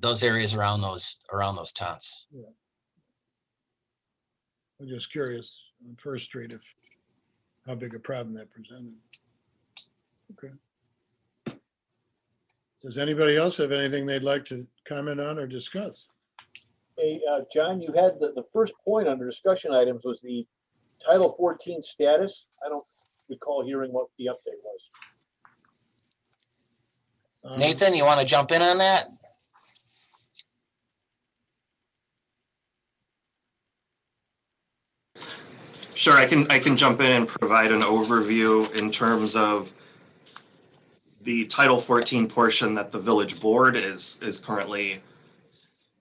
those areas around those tents. Yeah. I'm just curious on First Street how big a problem that presented. Okay. Does anybody else have anything they'd like to comment on or discuss? Hey, John, you had the first point under discussion items was the Title 14 status. I don't recall hearing what the update was. Nathan, you want to jump in on that? Sure, I can jump in and provide an overview in terms of the Title 14 portion that the village board is currently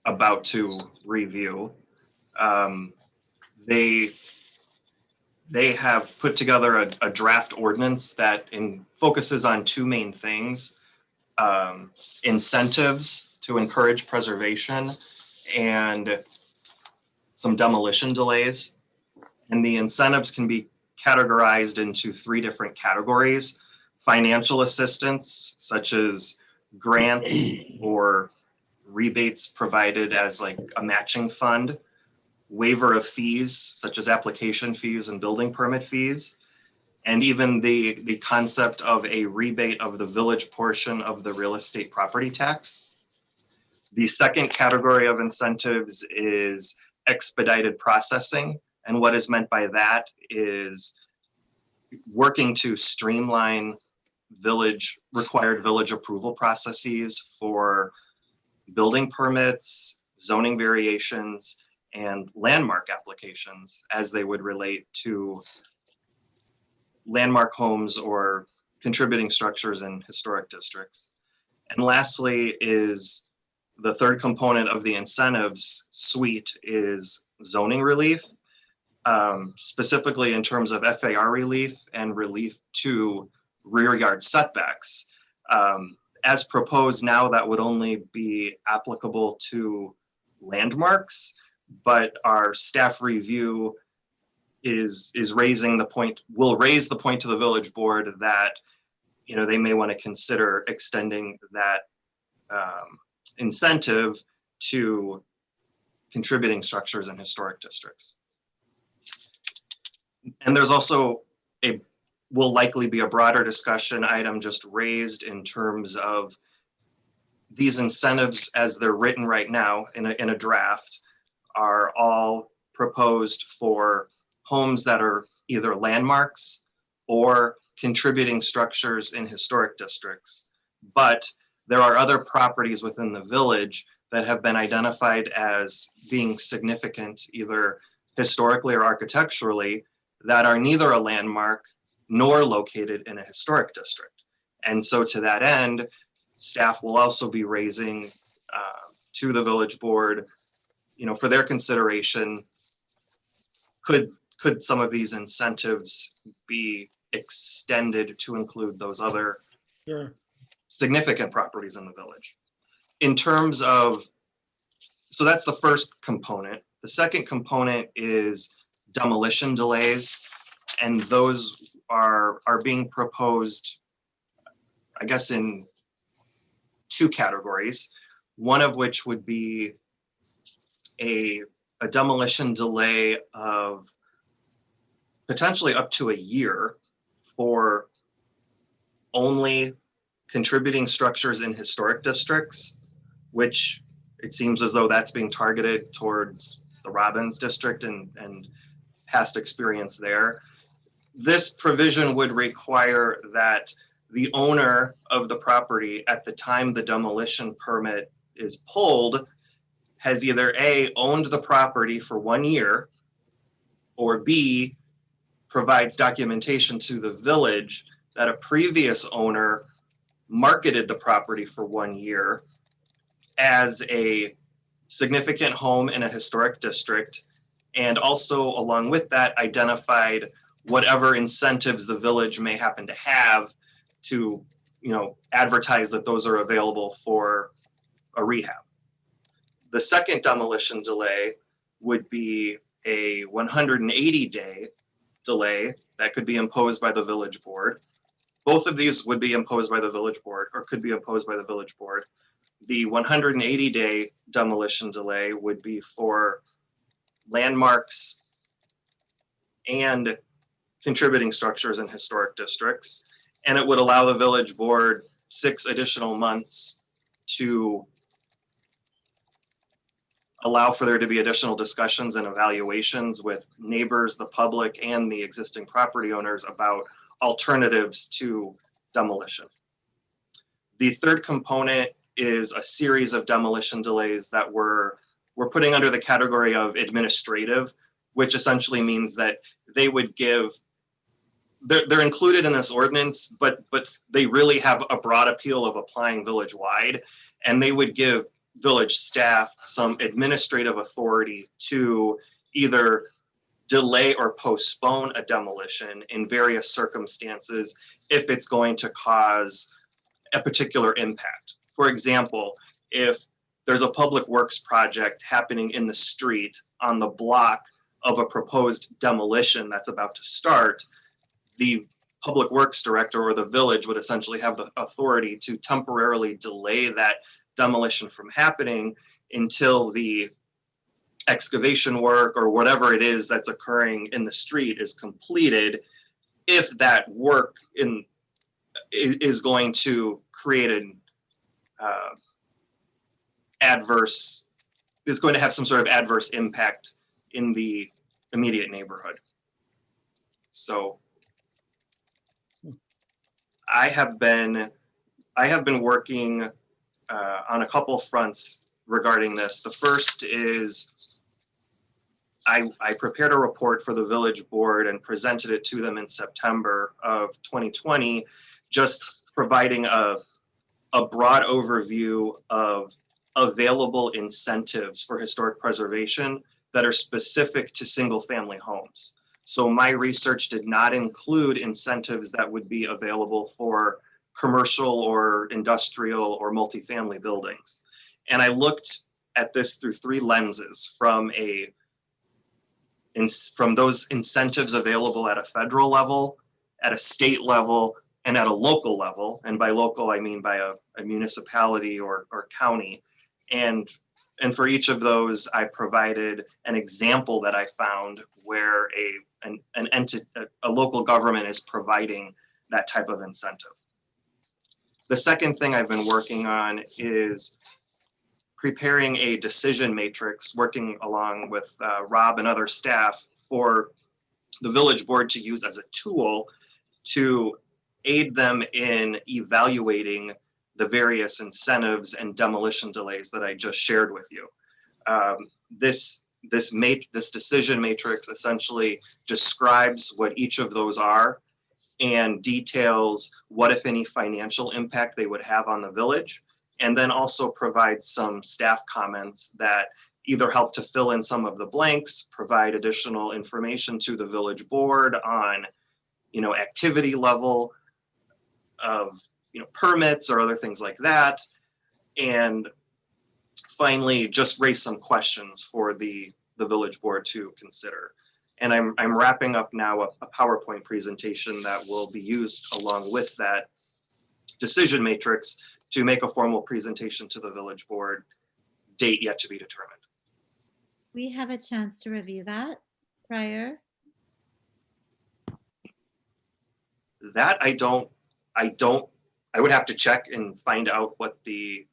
about to review. They have put together a draft ordinance that focuses on two main things: incentives to encourage preservation and some demolition delays. And the incentives can be categorized into three different categories: financial assistance, such as grants or rebates provided as like a matching fund; waiver of fees, such as application fees and building permit fees; and even the concept of a rebate of the village portion of the real estate property tax. The second category of incentives is expedited processing. And what is meant by that is working to streamline required village approval processes for building permits, zoning variations, and landmark applications as they would relate to landmark homes or contributing structures in historic districts. And lastly is the third component of the incentives suite is zoning relief. Specifically in terms of FAR relief and relief to rear yard setbacks. As proposed now, that would only be applicable to landmarks, but our staff review is raising the point, will raise the point to the village board that they may want to consider extending that incentive to contributing structures in historic districts. And there's also will likely be a broader discussion item just raised in terms of these incentives as they're written right now in a draft are all proposed for homes that are either landmarks or contributing structures in historic districts. But there are other properties within the village that have been identified as being significant either historically or architecturally that are neither a landmark nor located in a historic district. And so to that end, staff will also be raising to the village board, for their consideration, could some of these incentives be extended to include those other significant properties in the village? In terms of, so that's the first component. The second component is demolition delays, and those are being proposed, I guess, in two categories. One of which would be a demolition delay of potentially up to a year for only contributing structures in historic districts, which it seems as though that's being targeted towards the Robbins district and past experience there. This provision would require that the owner of the property at the time the demolition permit is pulled has either A, owned the property for 1 year, or B, provides documentation to the village that a previous owner marketed the property for 1 year as a significant home in a historic district, and also along with that identified whatever incentives the village may happen to have to, advertise that those are available for a rehab. The second demolition delay would be a 180-day delay that could be imposed by the village board. Both of these would be imposed by the village board, or could be imposed by the village board. The 180-day demolition delay would be for landmarks and contributing structures in historic districts. And it would allow the village board 6 additional months to allow for there to be additional discussions and evaluations with neighbors, the public, and the existing property owners about alternatives to demolition. The third component is a series of demolition delays that we're putting under the category of administrative, which essentially means that they would give, they're included in this ordinance, but they really have a broad appeal of applying village-wide, and they would give village staff some administrative authority to either delay or postpone a demolition in various circumstances if it's going to cause a particular impact. For example, if there's a public works project happening in the street on the block of a proposed demolition that's about to start, the public works director or the village would essentially have the authority to temporarily delay that demolition from happening until the excavation work or whatever it is that's occurring in the street is completed, if that work is going to create an is going to have some sort of adverse impact in the immediate neighborhood. So I have been working on a couple fronts regarding this. The first is I prepared a report for the village board and presented it to them in September of 2020, just providing a broad overview of available incentives for historic preservation that are specific to single family homes. So my research did not include incentives that would be available for commercial or industrial or multifamily buildings. And I looked at this through 3 lenses, from those incentives available at a federal level, at a state level, and at a local level. And by local, I mean by a municipality or county. And for each of those, I provided an example that I found where a local government is providing that type of incentive. The second thing I've been working on is preparing a decision matrix, working along with Rob and other staff, for the village board to use as a tool to aid them in evaluating the various incentives and demolition delays that I just shared with you. This decision matrix essentially describes what each of those are and details what, if any, financial impact they would have on the village, and then also provides some staff comments that either help to fill in some of the blanks, provide additional information to the village board on, activity level of, permits or other things like that. And finally, just raise some questions for the village board to consider. And I'm wrapping up now a PowerPoint presentation that will be used along with that decision matrix to make a formal presentation to the village board, date yet to be determined. We have a chance to review that prior. That I would have to check and find out what the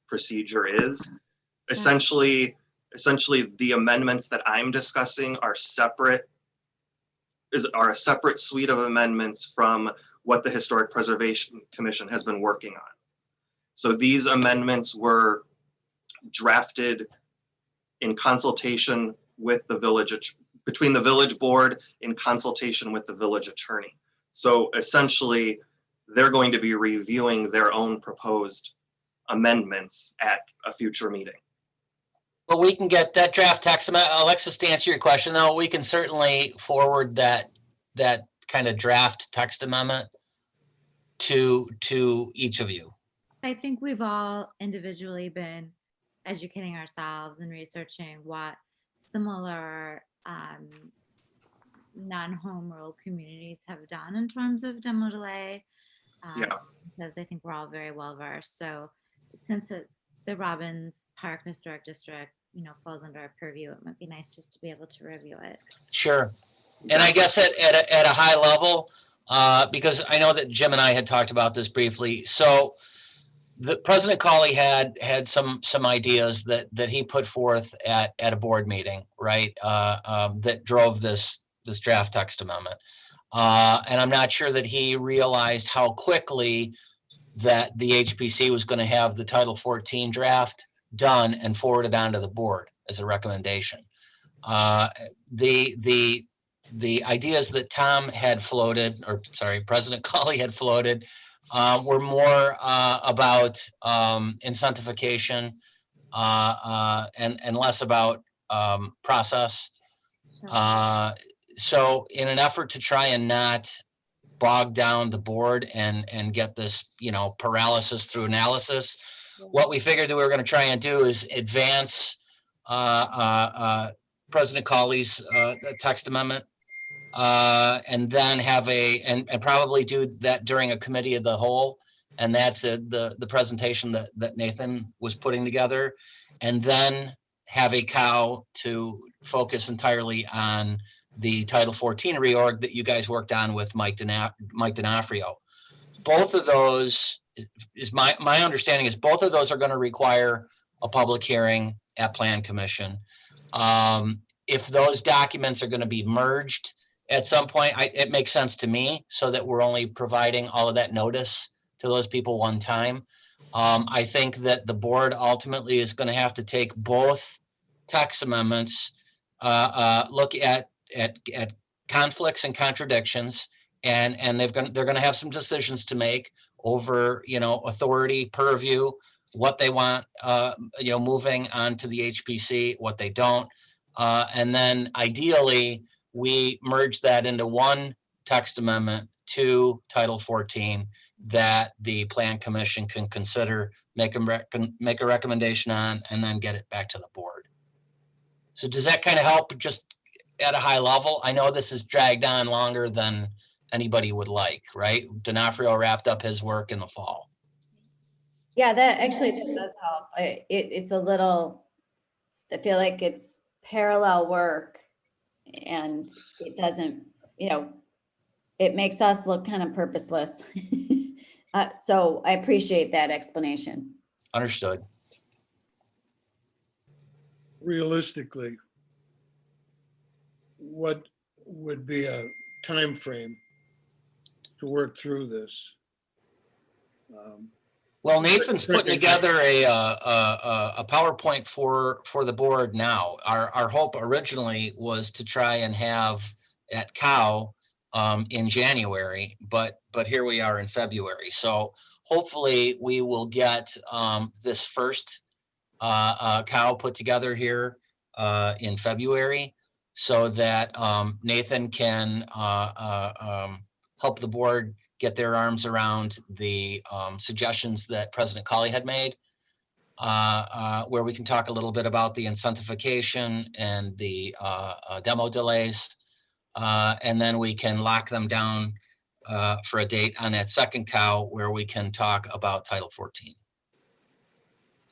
procedure is. Essentially the amendments that I'm discussing are separate are a separate suite of amendments from what the Historic Preservation Commission has been working on. So these amendments were drafted in consultation with the village, between the village board in consultation with the village attorney. So essentially, they're going to be reviewing their own proposed amendments at a future meeting. But we can get that draft text amendment. Alexis, to answer your question, though, we can certainly forward that kind of draft text amendment to each of you. I think we've all individually been educating ourselves and researching what similar non-home rule communities have done in terms of demo delay. Yeah. Because I think we're all very well versed. So since the Robbins Park Historic District, falls under our purview, it might be nice just to be able to review it. Sure. And I guess at a high level, because I know that Jim and I had talked about this briefly. So the President Colley had some ideas that he put forth at a board meeting, right? That drove this draft text amendment. And I'm not sure that he realized how quickly that the HPC was going to have the Title 14 draft done and forwarded onto the board as a recommendation. The ideas that Tom had floated, or sorry, President Colley had floated, were more about incentivization and less about process. Sure. So in an effort to try and not bog down the board and get this, paralysis through analysis, what we figured that we were going to try and do is advance President Colley's text amendment, and then have and probably do that during a committee of the whole. And that's the presentation that Nathan was putting together, and then have a cow to focus entirely on the Title 14 reorg that you guys worked on with Mike D'Onofrio. Both of those is my understanding is both of those are going to require a public hearing at Plan Commission. If those documents are going to be merged at some point, it makes sense to me, so that we're only providing all of that notice to those people one time. I think that the board ultimately is going to have to take both text amendments, look at conflicts and contradictions, and they're going to have some decisions to make over, authority, purview, what they want, moving on to the HPC, what they don't. And then ideally, we merge that into one text amendment to Title 14 that the Plan Commission can consider, make a recommendation on, and then get it back to the board. So does that kind of help just at a high level? I know this is dragged on longer than anybody would like, right? D'Onofrio wrapped up his work in the fall. Yeah, that does help. It's a little, I feel like it's parallel work, and it doesn't, it makes us look kind of purposeless. So I appreciate that explanation. Understood. Realistically, what would be a time frame to work through this? Well, Nathan's putting together a PowerPoint for the board now. Our hope originally was to try and have at COW in January, but here we are in February. So hopefully we will get this first COW put together here in February, so that Nathan can help the board get their arms around the suggestions that President Colley had made, where we can talk a little bit about the incentivization and the demo delays, and then we can lock them down for a date on that second COW where we can talk about Title 14.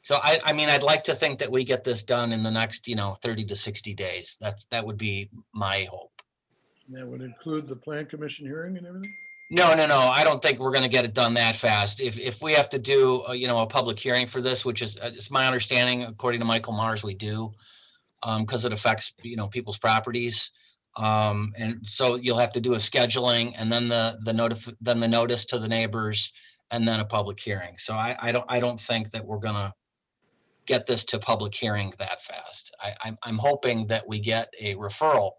So I mean, I'd like to think that we get this done in the next, 30 to 60 days. That would be my hope. That would include the Plan Commission hearing and everything? No. I don't think we're going to get it done that fast. If we have to do, a public hearing for this, which is, it's my understanding, according to Michael Mars, we do, because it affects, people's properties. And so you'll have to do a scheduling and then then the notice to the neighbors and then a public hearing. So I don't think that we're gonna get this to public hearing that fast. I'm hoping that we get a referral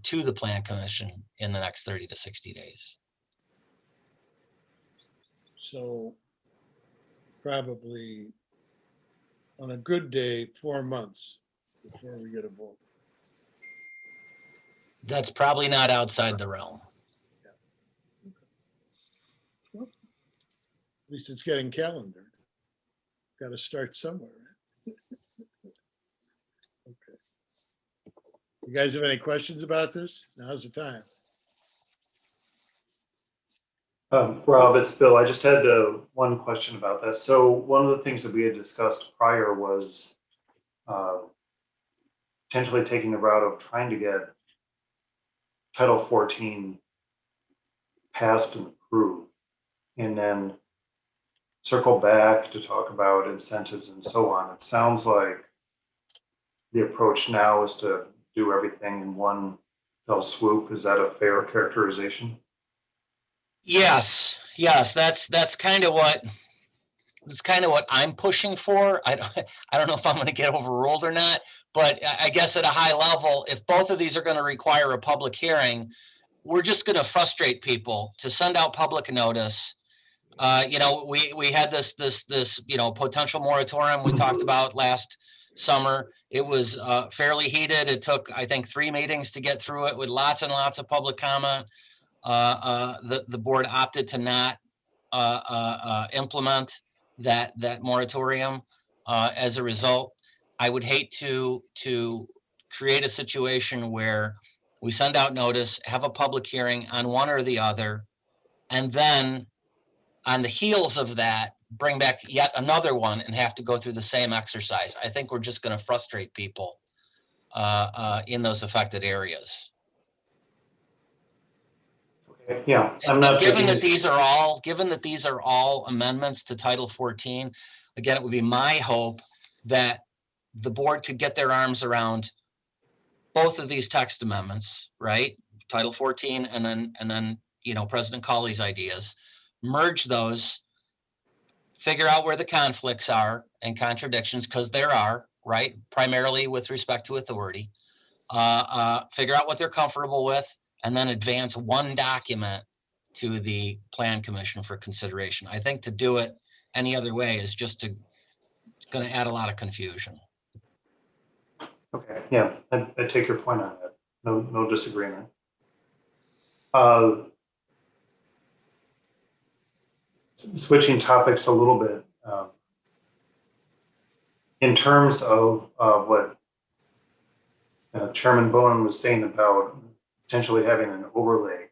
to the Plan Commission in the next 30 to 60 days. So probably on a good day, 4 months before we get a vote. That's probably not outside the realm. At least it's getting calendared. Got to start somewhere. Right? Okay. You guys have any questions about this? Now's the time. Rob, it's Bill. I just had one question about that. So one of the things that we had discussed prior was potentially taking the route of trying to get Title 14 passed and approved, and then circle back to talk about incentives and so on. It sounds like the approach now is to do everything in one fell swoop. Is that a fair characterization? Yes, that's kind of what I'm pushing for. I don't know if I'm going to get overruled or not, but I guess at a high level, if both of these are going to require a public hearing, we're just going to frustrate people to send out public notice. We had this potential moratorium we talked about last summer. It was fairly heated. It took, I think, 3 meetings to get through it with lots and lots of public comment. The board opted to not implement that moratorium. As a result, I would hate to create a situation where we send out notice, have a public hearing on one or the other, and then on the heels of that, bring back yet another one and have to go through the same exercise. I think we're just going to frustrate people in those affected areas. Yeah, I'm not Given that taking- these are all amendments to Title 14, again, it would be my hope that the board could get their arms around both of these text amendments, right? Title 14 and then President Colley's ideas, merge those, figure out where the conflicts are and contradictions, because there are, right? Primarily with respect to authority, figure out what they're comfortable with, and then advance one document to the Plan Commission for consideration. I think to do it any other way is just going to add a lot of confusion. Okay, yeah, I take your point on that. No disagreement. Switching topics a little bit, in terms of what Chairman Bowen was saying about potentially having an overlay,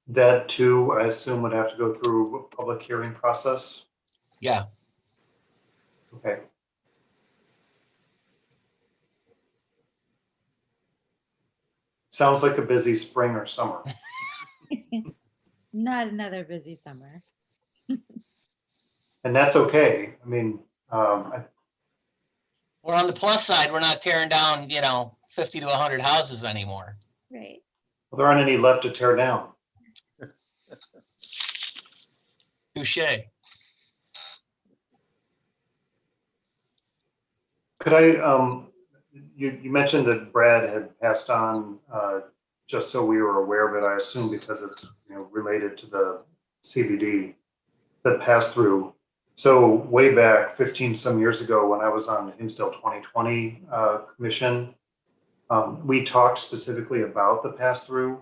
that too, I assume, would have to go through a public hearing process. Yeah. Okay. Sounds like a busy spring or summer. Not another busy summer. And that's okay. I mean, We're on the plus side. We're not tearing down, 50 to 100 houses anymore. Right. well, there aren't any left to tear down. Touche. Could I, you mentioned that Brad had passed on, just so we were aware of it, I assume because it's related to the CBD, the pass-through. So way back 15 some years ago when I was on the Hinsdale 2020 commission, we talked specifically about the pass-through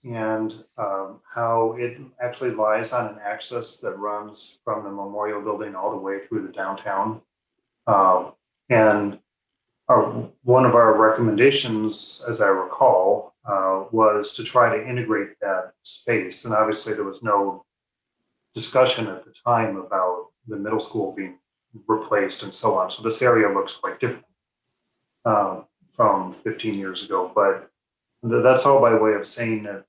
and how it actually lies on an axis that runs from the Memorial Building all the way through the downtown. And one of our recommendations, as I recall, was to try to integrate that space. And obviously there was no discussion at the time about the middle school being replaced and so on. So this area looks quite different from 15 years ago. But that's all by way of saying that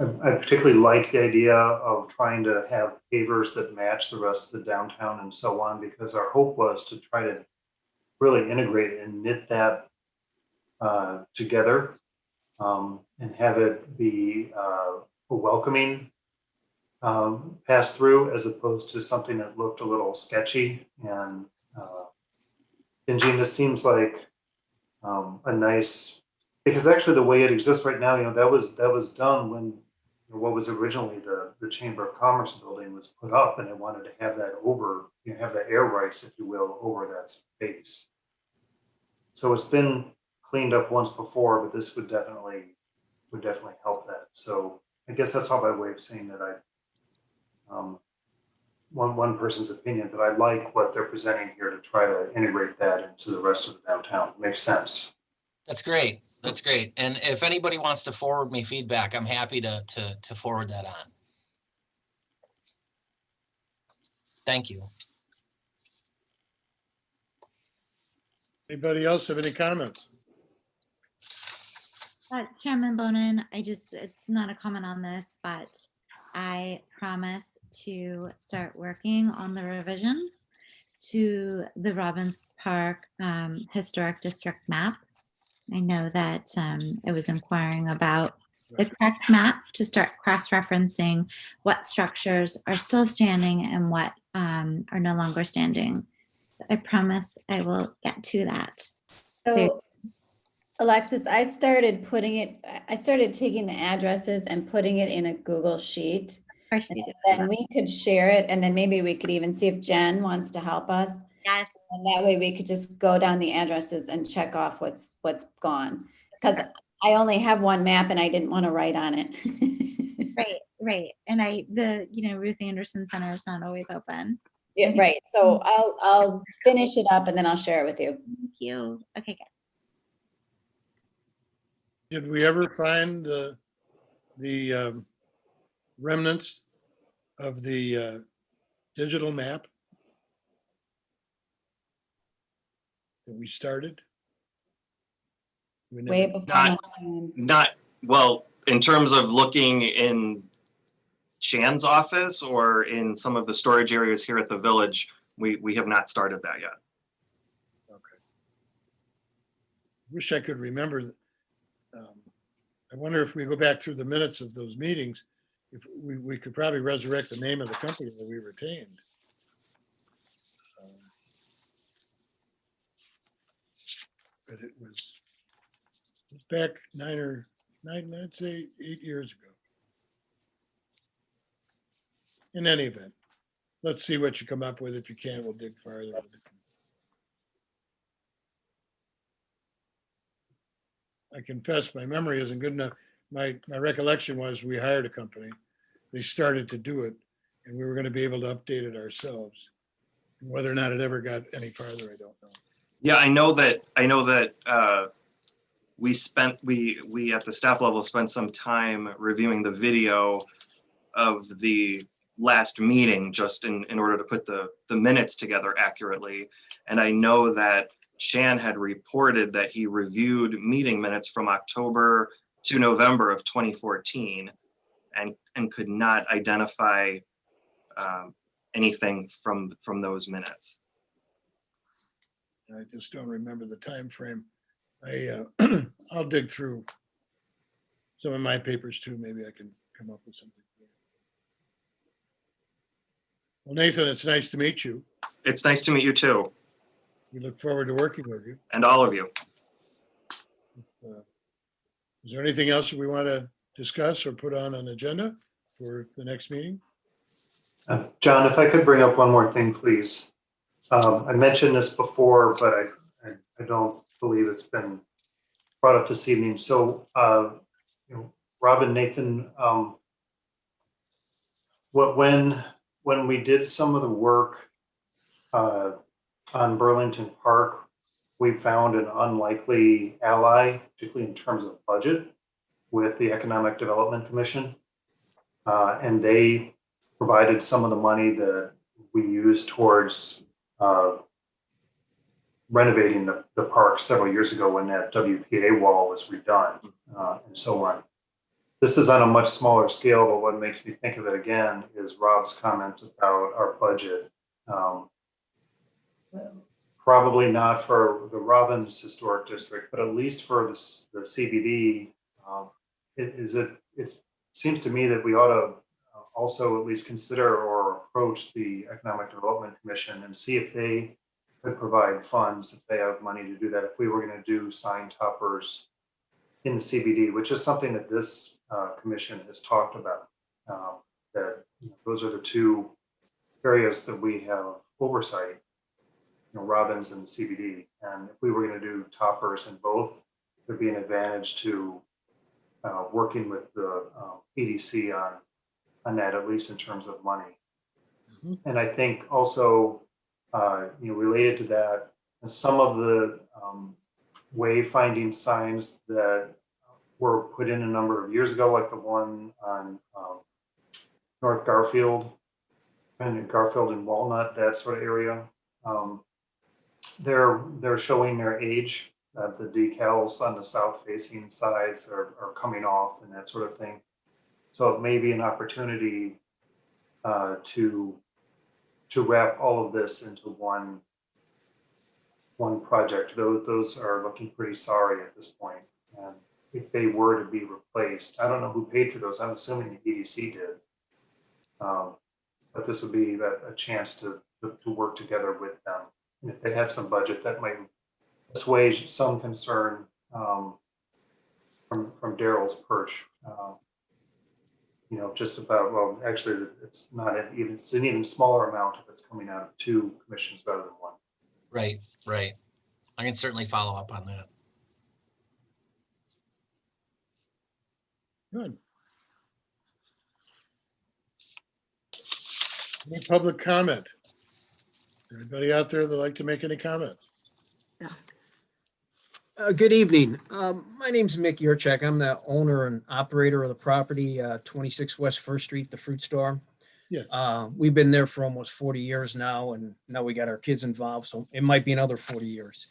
I particularly like the idea of trying to have pavers that match the rest of the downtown and so on, because our hope was to try to really integrate and knit that together and have it be a welcoming pass through as opposed to something that looked a little sketchy and dingy. This seems like a nice, because actually the way it exists right now, that was done when what was originally the Chamber of Commerce building was put up, and it wanted to have that over, have the air rights, if you will, over that space. So it's been cleaned up once before, but this would definitely help that. So I guess that's all by way of saying that one person's opinion, but I like what they're presenting here to try to integrate that into the rest of the downtown. It makes sense. That's great. That's great. And if anybody wants to forward me feedback, I'm happy to forward that on. Thank you. Anybody else have any comments? Chairman Bonin, it's not a comment on this, but I promise to start working on the revisions to the Robbins Park Historic District map. I know that it was inquiring about the correct map to start cross-referencing what structures are still standing and what are no longer standing. So I promise I will get to that. So Alexis, I started taking the addresses and putting it in a Google Sheet. Of course you do. Then we could share it, and then maybe we could even see if Jen wants to help us. Yes. And that way we could just go down the addresses and check off what's gone. Because I only have one map and I didn't want to write on it. Right. And Ruth Anderson Center is not always open. Yeah, right. So I'll finish it up and then I'll share it with you. Thank you. Okay, good. Did we ever find the remnants of the digital map that we started? We never- Way before my time. Not, well, in terms of looking in Chan's office or in some of the storage areas here at the village, we have not started that yet. Okay. Wish I could remember. I wonder if we go back through the minutes of those meetings, if we could probably resurrect the name of the company that we retained. But it was back I'd say 8 years ago. In any event, let's see what you come up with. If you can't, we'll dig farther. I confess my memory isn't good enough. My recollection was we hired a company. They started to do it and we were going to be able to update it ourselves. And whether or not it ever got any farther, I don't know. Yeah, I know that we at the staff level spent some time reviewing the video of the last meeting just in order to put the minutes together accurately. And I know that Chan had reported that he reviewed meeting minutes from October to November of 2014 and could not identify anything from those minutes. I just don't remember the time frame. I'll dig through some of my papers too. Maybe I can come up with something. Well, Nathan, it's nice to meet you. It's nice to meet you too, We look forward to working with you. and all of you. Is there anything else that we want to discuss or put on an agenda for the next meeting? John, if I could bring up one more thing, please. I mentioned this before, but I don't believe it's been brought up this evening. So, Rob and Nathan, when we did some of the work on Burlington Park, we found an unlikely ally, particularly in terms of budget, with the Economic Development Commission. And they provided some of the money that we used towards renovating the park several years ago when that WPA wall was redone and so on. This is on a much smaller scale, but what makes me think of it again is Rob's comment about our budget. probably not for the Robbins Historic District, but at least for the CBD, it seems to me that we ought to also at least consider or approach the Economic Development Commission and see if they could provide funds, if they have money to do that, if we were going to do sign toppers in the CBD, which is something that this commission has talked about. That those are the two areas that we have oversight, Robbins and the CBD. And if we were going to do toppers in both, there'd be an advantage to working with the EDC on that, at least in terms of money. And I think also, related to that, some of the wayfinding signs that were put in a number of years ago, like the one on North Garfield and Garfield and Walnut, that sort of area, they're showing their age. The decals on the south-facing sides are coming off and that sort of thing. So it may be an opportunity to wrap all of this into one project. Those are looking pretty sorry at this point. And if they were to be replaced, I don't know who paid for those. I'm assuming the EDC did. But this would be a chance to work together with them. And if they have some budget, that might assuage some concern from Daryl's perch. Just about, well, actually, it's not even, it's an even smaller amount if it's coming out of two commissions rather than one. Right. I can certainly follow up on that. Good. Any public comment? Anybody out there that'd like to make any comment? Good evening. My name's Mick Yurchek. I'm the owner and operator of the property, 26 West First Street, the fruit store. Yes. We've been there for almost 40 years now, and now we got our kids involved, so it might be another 40 years.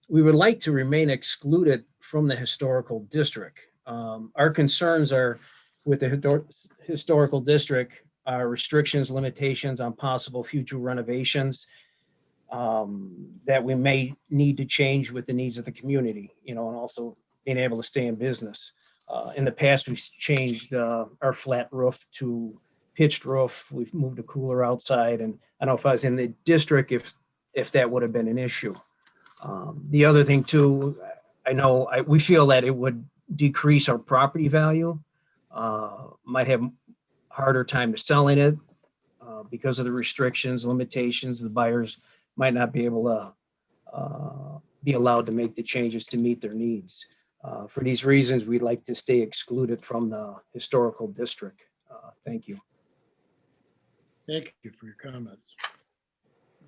We would like to remain excluded from the historical district. Our concerns are with the historical district, restrictions, limitations on possible future renovations that we may need to change with the needs of the community, and also being able to stay in business. In the past, we've changed our flat roof to pitched roof. We've moved a cooler outside, and I don't know if I was in the district, if that would have been an issue. The other thing too, we feel that it would decrease our property value, might have harder time to selling it because of the restrictions, limitations. The buyers might not be able to be allowed to make the changes to meet their needs. For these reasons, we'd like to stay excluded from the historical district. Thank you. Thank you for your comments.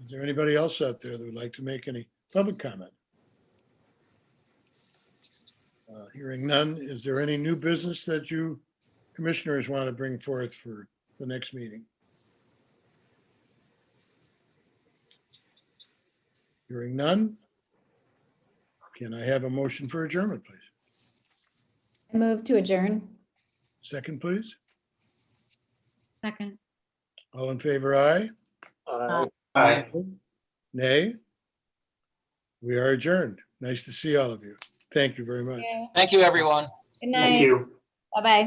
Is there anybody else out there that would like to make any public comment? Hearing none, is there any new business that you commissioners want to bring forth for the next meeting? Hearing none, can I have a motion for adjournment, please? I move to adjourn. Second, please. Second. All in favor, aye? Aye. Nay? We are adjourned. Nice to see all of you. Thank you very much. Thank you, everyone. Good Thank night. you. Bye-bye.